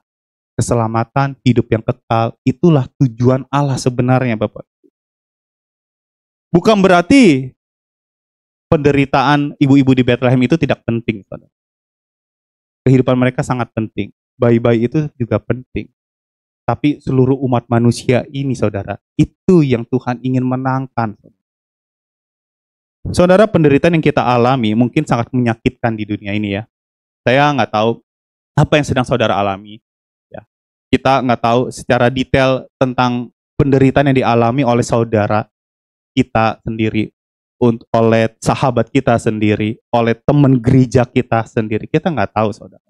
S3: Keselamatan, hidup yang kekal, itulah tujuan Allah sebenarnya, Bapak. Bukan berarti penderitaan ibu-ibu di Bethlehem itu tidak penting, saudara. Kehidupan mereka sangat penting. Bayi-bayi itu juga penting. tapi seluruh umat manusia ini, saudara. Itu yang Tuhan ingin menangkan. Saudara, penderitaan yang kita alami mungkin sangat menyakitkan di dunia ini ya. Saya nggak tahu apa yang sedang saudara alami. Ya. Kita nggak tahu secara detail tentang penderitaan yang dialami oleh saudara kita sendiri, oleh sahabat kita sendiri, oleh teman gereja kita sendiri. Kita nggak tahu, saudara.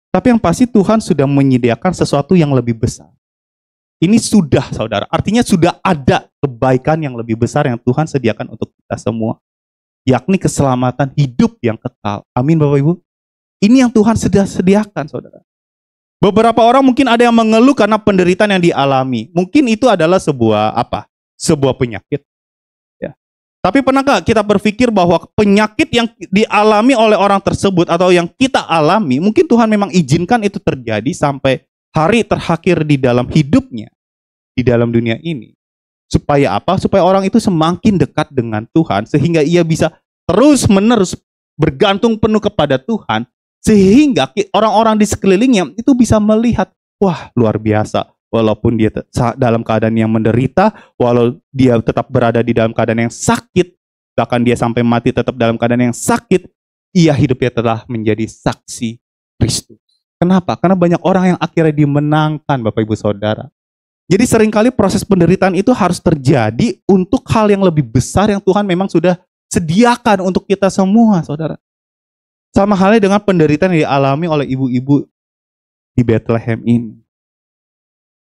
S3: Tapi yang pasti Tuhan sudah menyediakan sesuatu yang lebih besar. Ini sudah, saudara. Artinya sudah ada kebaikan yang lebih besar yang Tuhan sediakan untuk kita semua. Yakni keselamatan hidup yang kekal. Amin, Bapak Ibu. Ini yang Tuhan sudah sediakan, saudara. Beberapa orang mungkin ada yang mengeluh karena penderitaan yang dialami. Mungkin itu adalah sebuah apa? Sebuah penyakit. Tapi pernahkah kita berpikir bahwa penyakit yang dialami oleh orang tersebut atau yang kita alami, mungkin Tuhan memang izinkan itu terjadi sampai hari terakhir di dalam hidupnya, di dalam dunia ini. Supaya apa? Supaya orang itu semakin dekat dengan Tuhan, sehingga ia bisa terus-menerus bergantung penuh kepada Tuhan, sehingga orang-orang di sekelilingnya itu bisa melihat, wah luar biasa. Walaupun dia dalam keadaan yang menderita, walau dia tetap berada di dalam keadaan yang sakit, bahkan dia sampai mati tetap dalam keadaan yang sakit, ia hidupnya telah menjadi saksi Kristus. Kenapa? Karena banyak orang yang akhirnya dimenangkan, Bapak Ibu Saudara. Jadi seringkali proses penderitaan itu harus terjadi untuk hal yang lebih besar yang Tuhan memang sudah sediakan untuk kita semua, saudara. Sama halnya dengan penderitaan yang dialami oleh ibu-ibu di Bethlehem ini.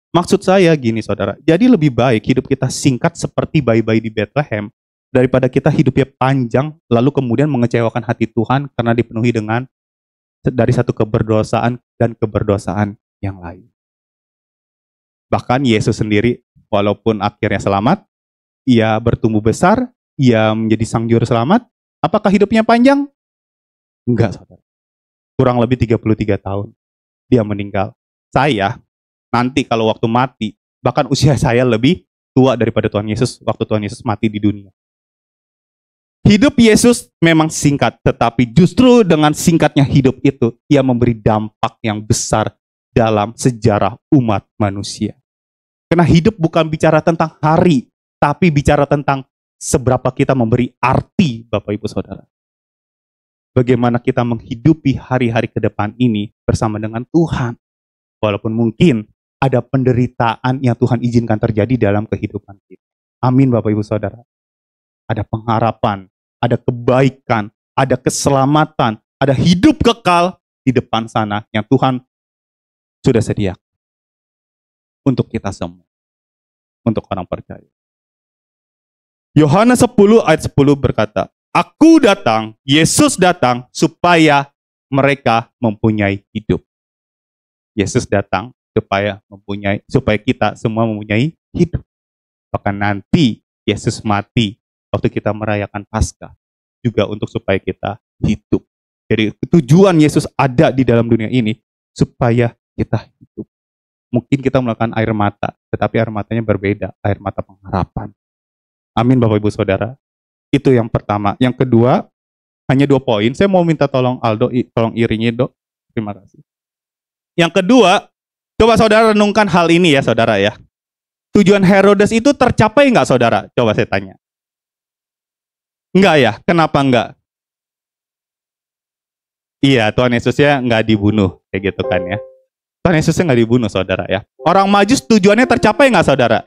S3: Maksud saya gini, saudara, jadi lebih baik hidup kita singkat seperti bayi-bayi di Bethlehem daripada kita hidupnya panjang lalu kemudian mengecewakan hati Tuhan karena dipenuhi dengan dari satu keberdosaan dan keberdosaan yang lain. Bahkan Yesus sendiri walaupun akhirnya selamat, ia bertumbuh besar, ia menjadi sang juru selamat, apakah hidupnya panjang? Enggak, saudara. Kurang lebih 33 tahun dia meninggal. Saya nanti kalau waktu mati, bahkan usia saya lebih tua daripada Tuhan Yesus waktu Tuhan Yesus mati di dunia. Hidup Yesus memang singkat, tetapi justru dengan singkatnya hidup itu, ia memberi dampak yang besar dalam sejarah umat manusia. Karena hidup bukan bicara tentang hari, tapi bicara tentang seberapa kita memberi arti, Bapak Ibu Saudara. Bagaimana kita menghidupi hari-hari ke depan ini bersama dengan Tuhan. Walaupun mungkin ada penderitaan yang Tuhan izinkan terjadi dalam kehidupan kita. Amin, Bapak Ibu Saudara. Ada pengharapan, ada kebaikan, ada keselamatan, ada hidup kekal di depan sana yang Tuhan sudah sediakan untuk kita semua, untuk orang percaya. Yohanes 10 ayat 10 berkata, Aku datang, Yesus datang supaya mereka mempunyai hidup. Yesus datang supaya kita semua mempunyai hidup. Bahkan nanti Yesus mati waktu kita merayakan Paskah juga untuk supaya kita hidup. Jadi tujuan Yesus ada di dalam dunia ini supaya kita hidup. Mungkin kita melakukan air mata, tetapi air matanya berbeda, air mata pengharapan. Amin, Bapak Ibu Saudara. Itu yang pertama. Yang kedua, hanya 2 poin. Saya mau minta tolong Aldo, tolong iringi, Dok. Terima kasih. Yang kedua, coba saudara renungkan hal ini ya, saudara ya. Tujuan Herodes itu tercapai nggak, saudara? Coba saya tanya. Enggak ya? Kenapa enggak? Iya, Tuhan Yesusnya nggak dibunuh, kayak gitu kan ya. Tuhan Yesusnya nggak dibunuh, saudara ya. Orang Majus tujuannya tercapai nggak, saudara?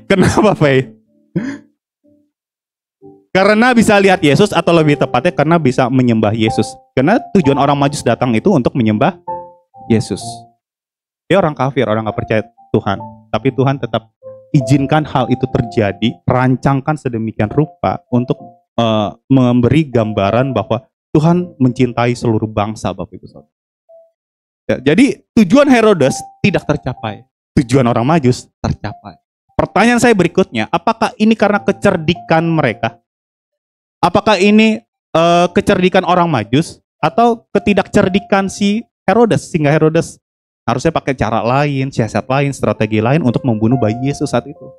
S3: Kenapa, Fei? Karena bisa lihat Yesus, atau lebih tepatnya karena bisa menyembah Yesus. Karena tujuan orang Majus datang itu untuk menyembah Yesus. Dia orang kafir, orang nggak percaya Tuhan. Tapi Tuhan tetap izinkan hal itu terjadi, rancangkan sedemikian rupa untuk memberi gambaran bahwa Tuhan mencintai seluruh bangsa, Bapak Ibu Saudara. Ya, jadi tujuan Herodes tidak tercapai. Tujuan orang Majus tercapai. Pertanyaan saya berikutnya, apakah ini karena kecerdikan mereka? Apakah ini kecerdikan orang Majus atau ketidakcerdikan si Herodes, sehingga Herodes harusnya pakai cara lain, siasat lain, strategi lain untuk membunuh bayi Yesus saat itu?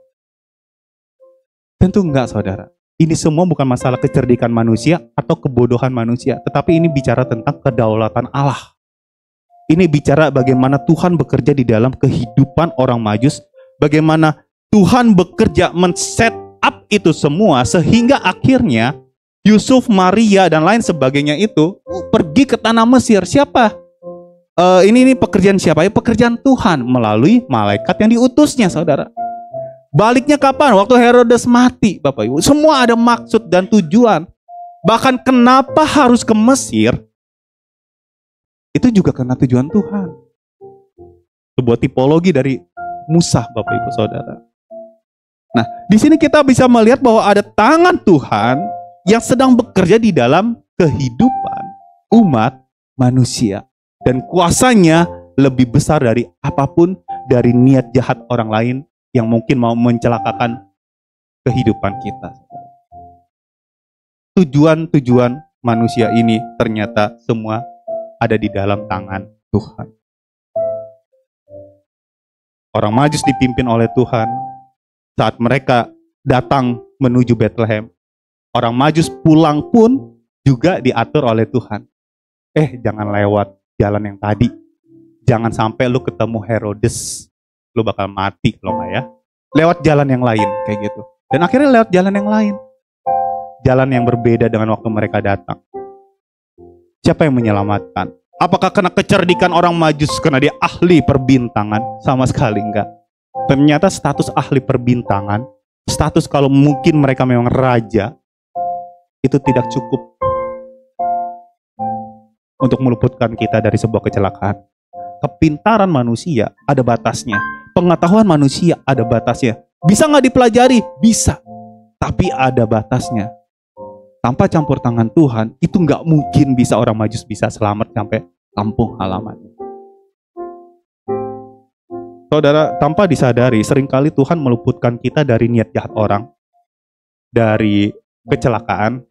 S3: Tentu enggak, saudara. Ini semua bukan masalah kecerdikan manusia atau kebodohan manusia, tetapi ini bicara tentang kedaulatan Allah. Ini bicara bagaimana Tuhan bekerja di dalam kehidupan orang Majus, bagaimana Tuhan bekerja men-set up itu semua sehingga akhirnya Yusuf, Maria dan lain sebagainya itu pergi ke tanah Mesir. Siapa? Ini pekerjaan siapa? Ya, pekerjaan Tuhan melalui malaikat yang diutusnya, saudara. Baliknya kapan? Waktu Herodes mati, Bapak Ibu. Semua ada maksud dan tujuan. Bahkan kenapa harus ke Mesir? Itu juga karena tujuan Tuhan. Sebuah tipologi dari Musa, Bapak Ibu Saudara. Nah, di sini kita bisa melihat bahwa ada tangan Tuhan yang sedang bekerja di dalam kehidupan umat manusia. Dan kuasanya lebih besar dari apapun dari niat jahat orang lain yang mungkin mau mencelakakan kehidupan kita. Tujuan-tujuan manusia ini ternyata semua ada di dalam tangan Tuhan. Orang Majus dipimpin oleh Tuhan. Saat mereka datang menuju Bethlehem, orang Majus pulang pun juga diatur oleh Tuhan. Jangan lewat jalan yang tadi. Jangan sampai lu ketemu Herodes. Lu bakal mati kalau nggak ya. Lewat jalan yang lain kayak gitu. Dan akhirnya lewat jalan yang lain. Jalan yang berbeda dengan waktu mereka datang. Siapa yang menyelamatkan? Apakah kena kecerdikan orang Majus karena dia ahli perbintangan? Sama sekali enggak. Ternyata status ahli perbintangan, status kalau mungkin mereka memang raja, itu tidak cukup untuk meluputkan kita dari sebuah kecelakaan. Kepintaran manusia ada batasnya. Pengetahuan manusia ada batasnya. Bisa nggak dipelajari? Bisa. Tapi ada batasnya. Tanpa campur tangan Tuhan, itu nggak mungkin bisa orang Majus bisa selamat sampai kampung halaman. Saudara, tanpa disadari, seringkali Tuhan meluputkan kita dari niat jahat orang, dari kecelakaan,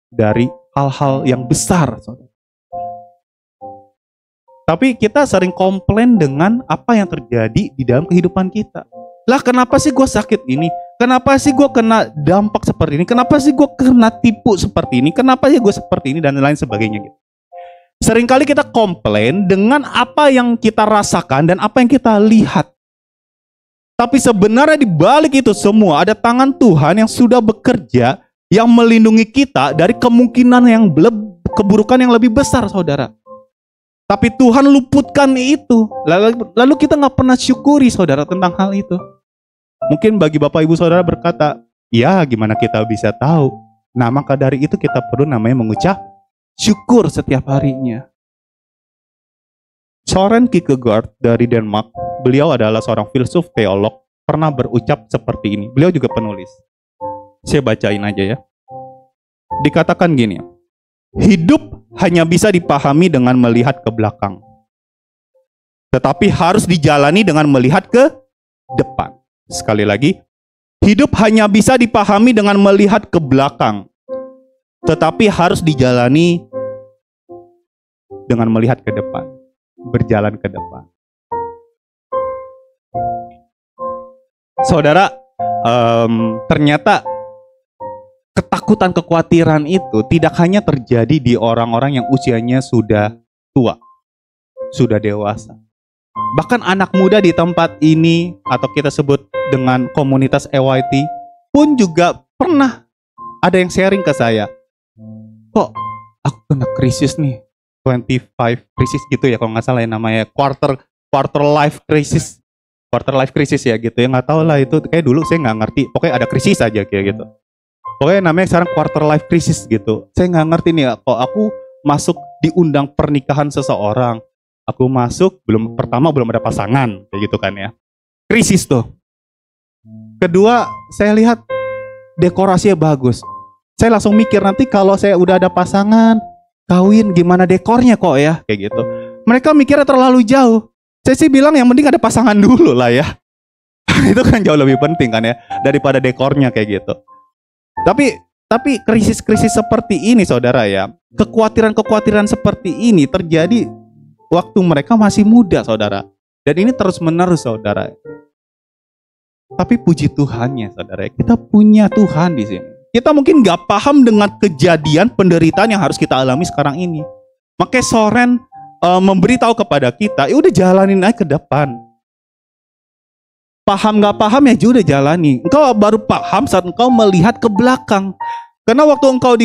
S3: dari hal-hal yang besar. Saudara. Tapi kita sering komplain dengan apa yang terjadi di dalam kehidupan kita. Lah kenapa sih gue sakit ini? Kenapa sih gue kena dampak seperti ini? Kenapa sih gue kena tipu seperti ini? Kenapa sih gue seperti ini? Dan lain sebagainya gitu. Seringkali kita komplain dengan apa yang kita rasakan dan apa yang kita lihat. Tapi sebenarnya di balik itu semua ada tangan Tuhan yang sudah bekerja, yang melindungi kita dari kemungkinan yang keburukan yang lebih besar, saudara. Tapi Tuhan luputkan itu. Lalu kita nggak pernah syukuri, saudara, tentang hal itu. Mungkin bagi Bapak Ibu Saudara berkata, ya gimana kita bisa tahu? Nah maka dari itu kita perlu namanya mengucap syukur setiap harinya. Søren Kierkegaard dari Denmark, beliau adalah seorang filsuf teolog, pernah berucap seperti ini. Beliau juga penulis. Saya bacain aja ya. Dikatakan gini, hidup hanya bisa dipahami dengan melihat ke belakang. Tetapi harus dijalani dengan melihat ke depan. Sekali lagi, hidup hanya bisa dipahami dengan melihat ke belakang. Tetapi harus dijalani dengan melihat ke depan. Berjalan ke depan. Saudara, ternyata ketakutan, kekhawatiran itu tidak hanya terjadi di orang-orang yang usianya sudah tua, sudah dewasa. Bahkan anak muda di tempat ini, atau kita sebut dengan komunitas EYT, pun juga pernah ada yang sharing ke saya. Kok aku kena krisis nih, 25 krisis gitu ya, kalau nggak salah ya namanya, quarter life crisis. Quarter life crisis ya gitu ya, nggak tahu lah itu, kayak dulu saya nggak ngerti, pokoknya ada krisis aja kayak gitu. Pokoknya namanya sekarang quarter life crisis gitu. Saya nggak ngerti nih, kok aku masuk diundang pernikahan seseorang, aku masuk pertama belum ada pasangan kayak gitu kan ya. Krisis tuh. Kedua, saya lihat dekorasinya bagus. Saya langsung mikir nanti kalau saya udah ada pasangan, kawin gimana dekornya kok ya kayak gitu. Mereka mikirnya terlalu jauh. Saya sih bilang yang penting ada pasangan dulu lah ya. Itu kan jauh lebih penting kan ya daripada dekornya kayak gitu. Tapi krisis-krisis seperti ini, saudara ya, kekhawatiran-kekhawatiran seperti ini terjadi waktu mereka masih muda, saudara. Dan ini terus-menerus, saudara. Tapi puji Tuhannya, saudara, kita punya Tuhan di sini Kita mungkin gak paham dengan kejadian penderitaan yang harus kita alami sekarang ini. Makanya Soren memberitahu kepada kita, ya udah jalanin aja ke depan. Paham gak paham ya udah jalani. Engkau baru paham saat engkau melihat ke belakang. Karena waktu engkau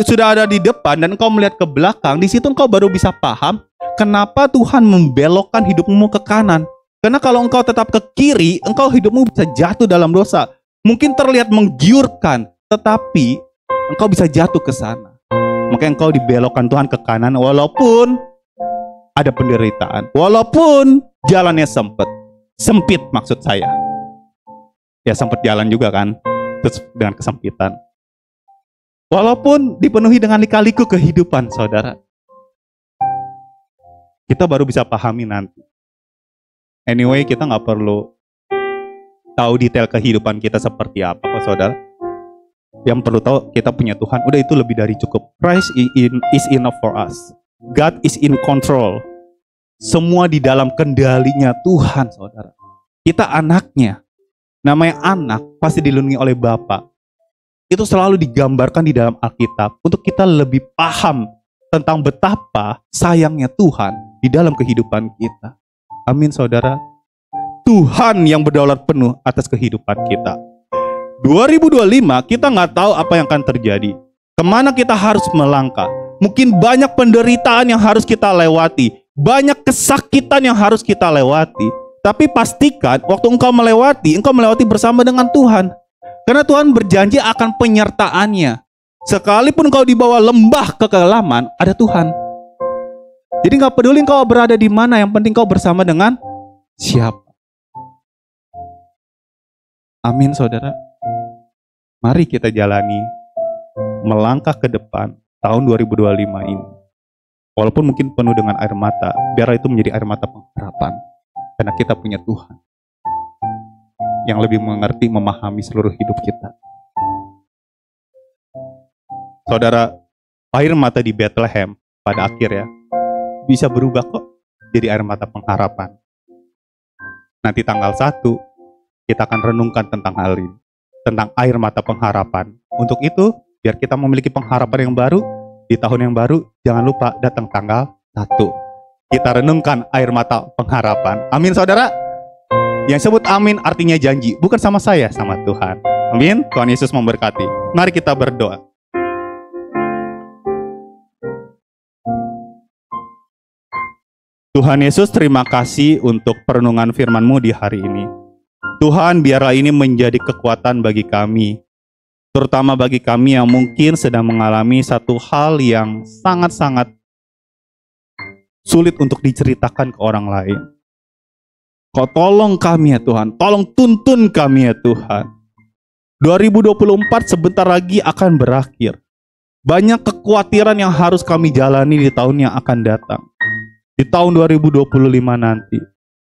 S3: sudah ada di depan dan engkau melihat ke belakang, di situ engkau baru bisa paham kenapa Tuhan membelokkan hidupmu ke kanan. Karena kalau engkau tetap ke kiri, engkau hidupmu bisa jatuh dalam dosa. Mungkin terlihat menggiurkan, tetapi engkau bisa jatuh ke sana. Makanya engkau dibelokkan Tuhan ke kanan walaupun ada penderitaan. Walaupun jalannya sempit maksud saya. Ya sempat jalan juga kan, terus dengan kesempitan. Walaupun dipenuhi dengan lika-liku kehidupan, saudara. Kita baru bisa pahami nanti. Anyway, kita nggak perlu tahu detail kehidupan kita seperti apa kok, saudara. Yang perlu tahu, kita punya Tuhan. Udah itu lebih dari cukup. Christ is enough for us. God is in control. Semua di dalam kendalinya Tuhan, saudara. Kita anaknya. Namanya anak pasti dilindungi oleh Bapa. Itu selalu digambarkan di dalam Alkitab untuk kita lebih paham tentang betapa sayangnya Tuhan di dalam kehidupan kita. Amin, saudara. Tuhan yang berdaulat penuh atas kehidupan kita. 2025 kita nggak tahu apa yang akan terjadi. Kemana kita harus melangkah. Mungkin banyak penderitaan yang harus kita lewati. Banyak kesakitan yang harus kita lewati. Tapi pastikan waktu engkau melewati bersama dengan Tuhan. Karena Tuhan berjanji akan penyertaannya. Sekalipun kau dibawa lembah kekelaman, ada Tuhan. Jadi gak peduli kau berada di mana, yang penting kau bersama dengan siapa. Amin, saudara. Mari kita jalani melangkah ke depan tahun 2025 ini. Walaupun mungkin penuh dengan air mata, biar itu menjadi air mata pengharapan. Karena kita punya Tuhan yang lebih mengerti, memahami seluruh hidup kita. Saudara, air mata di Bethlehem pada akhirnya bisa berubah kok jadi air mata pengharapan. Nanti tanggal 1 kita akan renungkan tentang hal ini, tentang air mata pengharapan. Untuk itu, biar kita memiliki pengharapan yang baru di tahun yang baru, jangan lupa datang tanggal 1. Kita renungkan air mata pengharapan. Amin, saudara. Yang sebut amin artinya janji, bukan sama saya, sama Tuhan. Amin. Tuhan Yesus memberkati. Mari kita berdoa. Tuhan Yesus, terima kasih untuk perenungan firman-Mu di hari ini. Tuhan, biarlah ini menjadi kekuatan bagi kami, terutama bagi kami yang mungkin sedang mengalami satu hal yang sangat-sangat sulit untuk diceritakan ke orang lain. Kau tolong kami ya Tuhan, tolong tuntun kami ya Tuhan. 2024 sebentar lagi akan berakhir. Banyak kekhawatiran yang harus kami jalani di tahun yang akan datang. Di tahun 2025 nanti.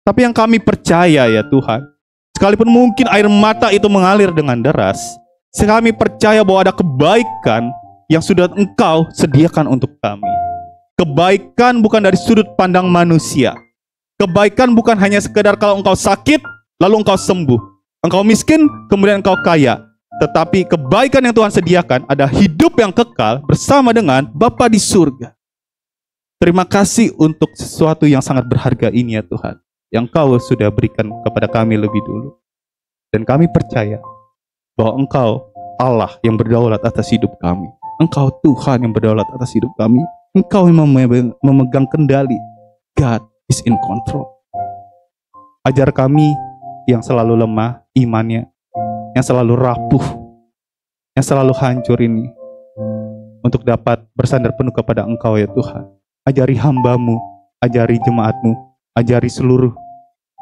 S3: Tapi yang kami percaya ya Tuhan, sekalipun mungkin air mata itu mengalir dengan deras, kami percaya bahwa ada kebaikan yang sudah Engkau sediakan untuk kami. Kebaikan bukan dari sudut pandang manusia. Kebaikan bukan hanya sekedar kalau engkau sakit, lalu engkau sembuh. Engkau miskin, kemudian engkau kaya. Tetapi kebaikan yang Tuhan sediakan ada hidup yang kekal bersama dengan Bapa di surga. Terima kasih untuk sesuatu yang sangat berharga ini ya Tuhan, yang Engkau sudah berikan kepada kami lebih dulu. Dan kami percaya bahwa Engkau Allah yang berdaulat atas hidup kami. Engkau Tuhan yang berdaulat atas hidup kami. Engkau yang memegang kendali. God is in control. Ajar kami yang selalu lemah imannya, yang selalu rapuh, yang selalu hancur ini, untuk dapat bersandar penuh kepada Engkau ya Tuhan. Ajari hamba-Mu, ajari jemaat-Mu, ajari seluruh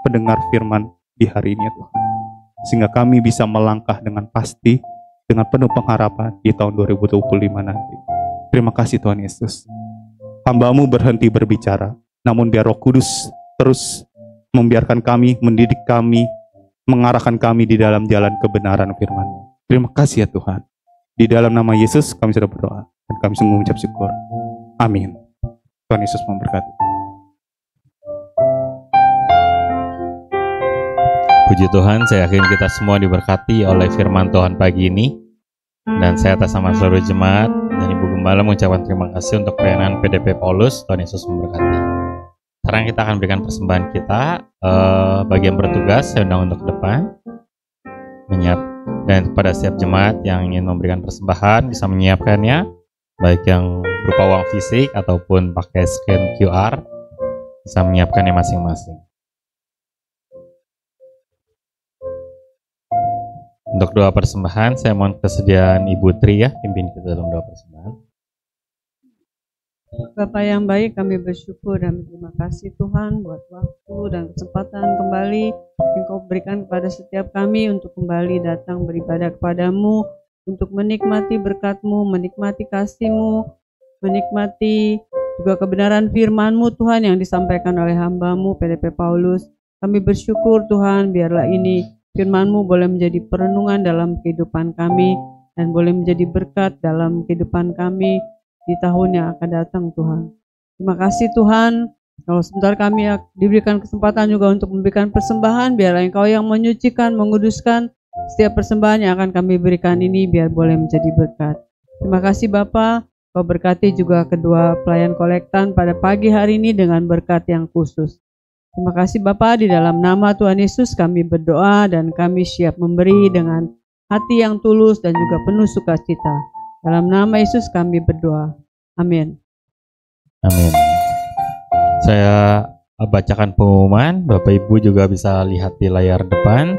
S3: pendengar firman di hari ini ya Tuhan. Sehingga kami bisa melangkah dengan pasti, dengan penuh pengharapan di tahun 2025 nanti. Terima kasih Tuhan Yesus. Hamba-Mu berhenti berbicara, namun biar Roh Kudus terus membiarkan kami, mendidik kami, mengarahkan kami di dalam jalan kebenaran firman-Mu. Terima kasih ya Tuhan. Di dalam nama Yesus kami sudah berdoa dan kami sungguh mengucap syukur. Amin. Tuhan Yesus memberkati.
S1: Puji Tuhan, saya yakin kita semua diberkati oleh firman Tuhan pagi ini. Dan saya atas nama seluruh jemaat dan Ibu Gembala mengucapkan terima kasih untuk pelayanan PDP Paulus. Tuhan Yesus memberkati. Sekarang kita akan berikan persembahan kita. Bagi yang bertugas, saya undang untuk ke depan. Dan kepada setiap jemaat yang ingin memberikan persembahan bisa menyiapkannya, baik yang berupa uang fisik ataupun pakai scan QR, bisa menyiapkannya masing-masing. Untuk doa persembahan, saya mohon kesediaan Ibu Tri ya, pimpin kita dalam doa persembahan.
S4: Bapa yang baik, kami bersyukur dan berterima kasih Tuhan buat waktu dan kesempatan kembali Engkau berikan kepada setiap kami untuk kembali datang beribadah kepadamu, untuk menikmati berkat-Mu, menikmati kasih-Mu, menikmati juga kebenaran firman-Mu Tuhan yang disampaikan oleh hamba-Mu PDP Paulus. Kami bersyukur Tuhan, biarlah ini firman-Mu boleh menjadi perenungan dalam kehidupan kami dan boleh menjadi berkat dalam kehidupan kami di tahun yang akan datang Tuhan. Terima kasih Tuhan. Kalau sebentar kami diberikan kesempatan juga untuk memberikan persembahan, biarlah Engkau yang menyucikan, menguduskan setiap persembahan yang akan kami berikan ini, biar boleh menjadi berkat. Terima kasih Bapa. Kau berkati juga kedua pelayan kolektan pada pagi hari ini dengan berkat yang khusus. Terima kasih Bapa, di dalam nama Tuhan Yesus kami berdoa dan kami siap memberi dengan hati yang tulus dan juga penuh sukacita. Dalam nama Yesus kami berdoa. Amin.
S1: Amin. Saya bacakan pengumuman, Bapak Ibu juga bisa lihat di layar depan.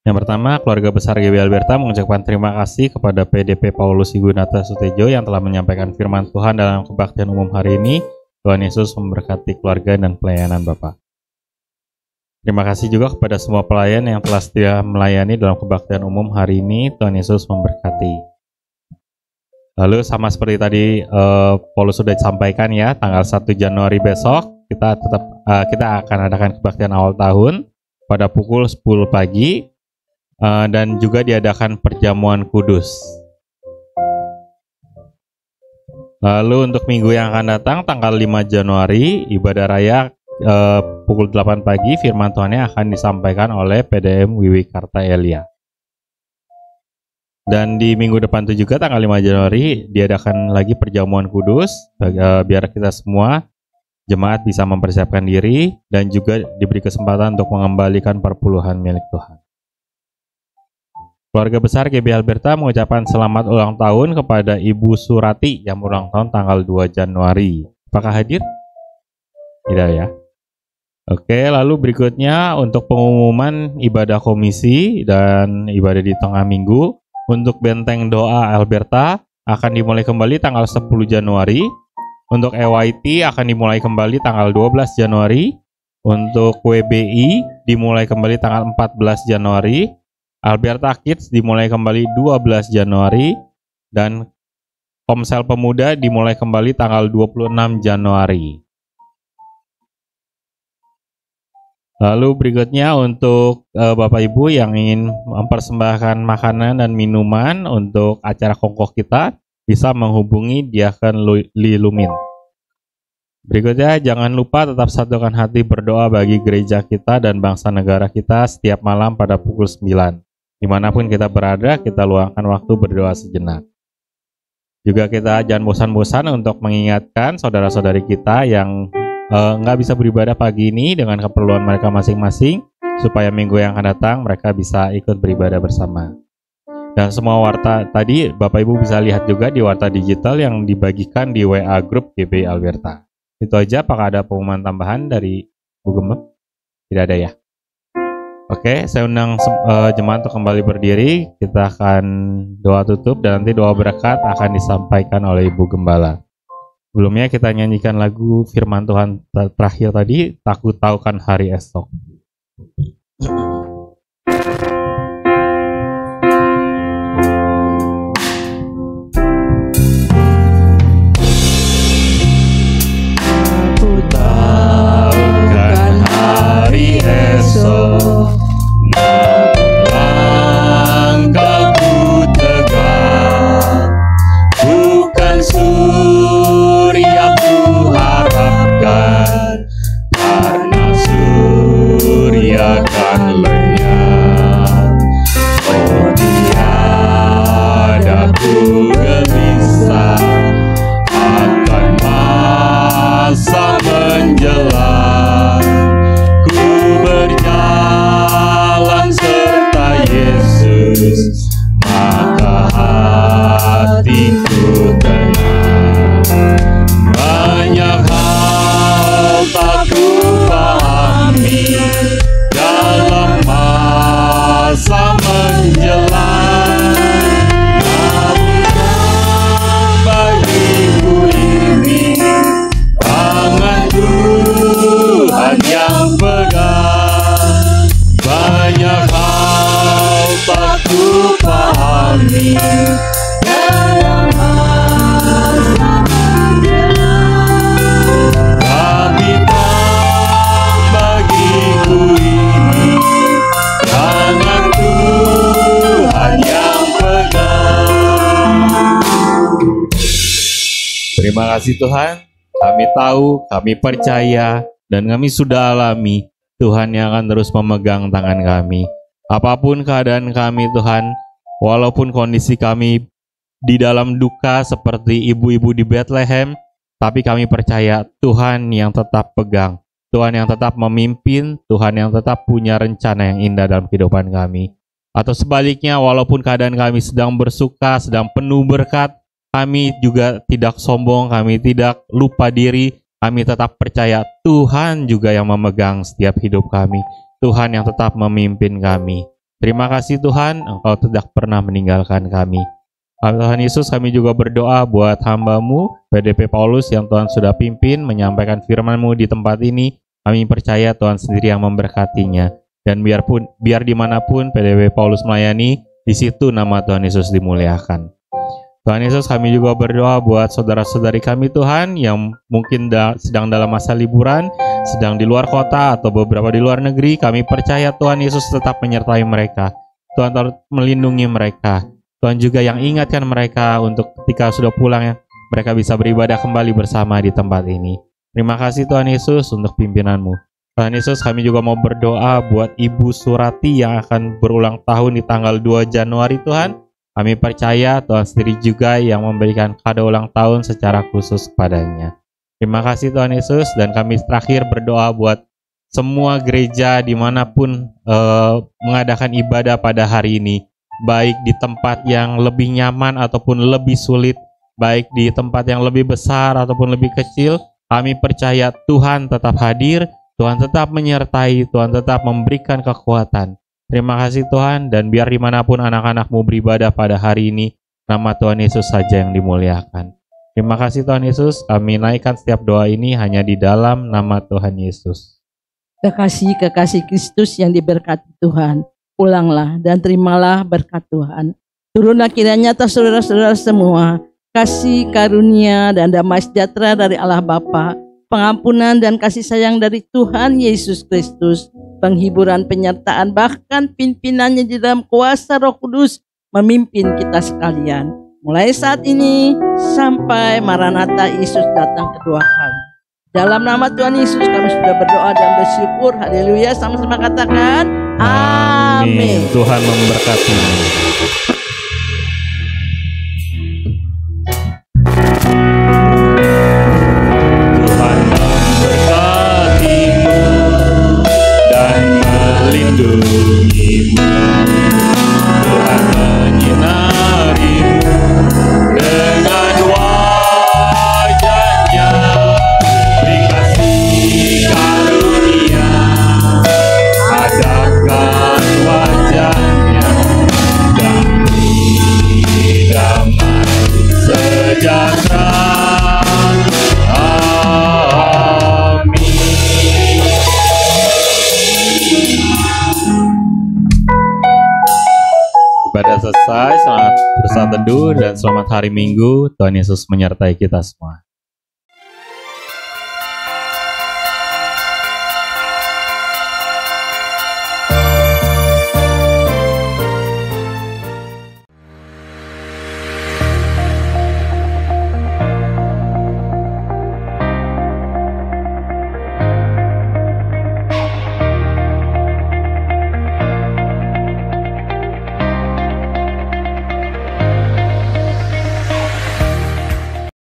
S1: Yang pertama, keluarga besar GB Alberta mengucapkan terima kasih kepada PDP Paulus Igunata Sutejo yang telah menyampaikan firman Tuhan dalam kebaktian umum hari ini. Tuhan Yesus memberkati keluarga dan pelayanan Bapak. Terima kasih juga kepada semua pelayan yang telah setia melayani dalam kebaktian umum hari ini. Tuhan Yesus memberkati. Lalu sama seperti tadi Paulus sudah disampaikan ya, tanggal 1 Januari besok kita akan adakan kebaktian awal tahun pada pukul 10 pagi dan juga diadakan perjamuan kudus. Lalu untuk minggu yang akan datang tanggal 5 Januari ibadah raya pukul 8 pagi, firman Tuhannya akan disampaikan oleh PDM Wiwi Karta Elia. Dan di minggu depan itu juga tanggal 5 Januari diadakan lagi perjamuan kudus, biar kita semua jemaat bisa mempersiapkan diri dan juga diberi kesempatan untuk mengembalikan perpuluhan milik Tuhan. Keluarga besar GB Alberta mengucapkan selamat ulang tahun kepada Ibu Surati yang ulang tahun tanggal 2 Januari. Apakah hadir? Tidak ya. Oke, lalu berikutnya untuk pengumuman ibadah komisi dan ibadah di tengah minggu. Untuk Benteng Doa Alberta akan dimulai kembali tanggal 10 Januari. Untuk EYT akan dimulai kembali tanggal 12 Januari. Untuk WBI dimulai kembali tanggal 14 Januari. Alberta Kids dimulai kembali 12 Januari. Dan Komsel Pemuda dimulai kembali tanggal 26 Januari. Lalu berikutnya untuk Bapak Ibu yang ingin mempersembahkan makanan dan minuman untuk acara kongkoh kita, bisa menghubungi Diaken Lilumin. Berikutnya, jangan lupa tetap satukan hati berdoa bagi gereja kita dan bangsa negara kita setiap malam pada pukul 9. Dimanapun kita berada, kita luangkan waktu berdoa sejenak. Juga kita jangan bosan-bosan untuk mengingatkan saudara-saudari kita yang nggak bisa beribadah pagi ini dengan keperluan mereka masing-masing, supaya minggu yang akan datang mereka bisa ikut beribadah bersama. Dan semua warta tadi Bapak Ibu bisa lihat juga di warta digital yang dibagikan di WA Group GB Alberta. Itu aja. Apakah ada pengumuman tambahan dari Bu Gemem? Tidak ada ya. Oke, saya undang jemaat untuk kembali berdiri. Kita akan doa tutup dan nanti doa berkat akan disampaikan oleh Ibu Gembala. Sebelumnya kita nyanyikan lagu firman Tuhan terakhir tadi, Takut Tahukan Hari Esok.
S2: Takut tahukan hari esok, langkahku tegak, bukan surya ku harapkan, karena surya kan tenang. Banyak hal tak kupahami dalam masa menjelang, namun bagiku ini tangan Tuhan yang pegang. Banyak hal tak kupahami dalam masa menjelang, tapi terang bagiku ini tangan Tuhan yang pegang.
S1: Terima kasih Tuhan, kami tahu, kami percaya, dan kami sudah alami Tuhan yang akan terus memegang tangan kami. Apapun keadaan kami Tuhan, walaupun kondisi kami di dalam duka seperti ibu-ibu di Bethlehem, tapi kami percaya Tuhan yang tetap pegang, Tuhan yang tetap memimpin, Tuhan yang tetap punya rencana yang indah dalam kehidupan kami. Atau sebaliknya, walaupun keadaan kami sedang bersuka, sedang penuh berkat, kami juga tidak sombong, kami tidak lupa diri, kami tetap percaya Tuhan juga yang memegang setiap hidup kami, Tuhan yang tetap memimpin kami. Terima kasih Tuhan, Engkau tidak pernah meninggalkan kami. Tuhan Yesus, kami juga berdoa buat hamba-Mu, PDP Paulus yang Tuhan sudah pimpin, menyampaikan firman-Mu di tempat ini. Kami percaya Tuhan sendiri yang memberkatinya. Dan biar dimanapun PDP Paulus melayani, di situ nama Tuhan Yesus dimuliakan. Tuhan Yesus, kami juga berdoa buat saudara-saudari kami Tuhan yang mungkin sedang dalam masa liburan, sedang di luar kota atau beberapa di luar negeri. Kami percaya Tuhan Yesus tetap menyertai mereka. Tuhan tetap melindungi mereka. Tuhan juga yang ingatkan mereka untuk ketika sudah pulang, mereka bisa beribadah kembali bersama di tempat ini. Terima kasih Tuhan Yesus untuk pimpinan-Mu. Tuhan Yesus, kami juga mau berdoa buat Ibu Surati yang akan berulang tahun di tanggal 2 Januari Tuhan. Kami percaya Tuhan sendiri juga yang memberikan kado ulang tahun secara khusus kepadanya. Terima kasih Tuhan Yesus, dan kami terakhir berdoa buat semua gereja dimanapun mengadakan ibadah pada hari ini, baik di tempat yang lebih nyaman ataupun lebih sulit, baik di tempat yang lebih besar ataupun lebih kecil. Kami percaya Tuhan tetap hadir, Tuhan tetap menyertai, Tuhan tetap memberikan kekuatan. Terima kasih Tuhan, dan biar dimanapun anak-anak-Mu beribadah pada hari ini, nama Tuhan Yesus saja yang dimuliakan. Terima kasih Tuhan Yesus, kami naikkan setiap doa ini hanya di dalam nama Tuhan Yesus.
S5: Kekasih Kristus yang diberkati Tuhan, pulanglah dan terimalah berkat Tuhan. Turunlah kiranya atas saudara-saudara semua, kasih karunia dan damai sejahtera dari Allah Bapa, pengampunan dan kasih sayang dari Tuhan Yesus Kristus, penghiburan, penyertaan, bahkan pimpinannya di dalam kuasa Roh Kudus memimpin kita sekalian. Mulai saat ini sampai Maranatha Yesus datang kedua kali. Dalam nama Tuhan Yesus kami sudah berdoa dan bersyukur. Haleluya, sama-sama katakan amin.
S1: Tuhan memberkati.
S2: Melindungimu, Tuhan menyinarimu dengan wajah-Nya, beri kasih karunia, hadapkan wajah-Nya, dan beri damai sejahtera.
S1: Ibadah selesai, selamat bersatu teduh dan selamat hari Minggu. Tuhan Yesus menyertai kita semua.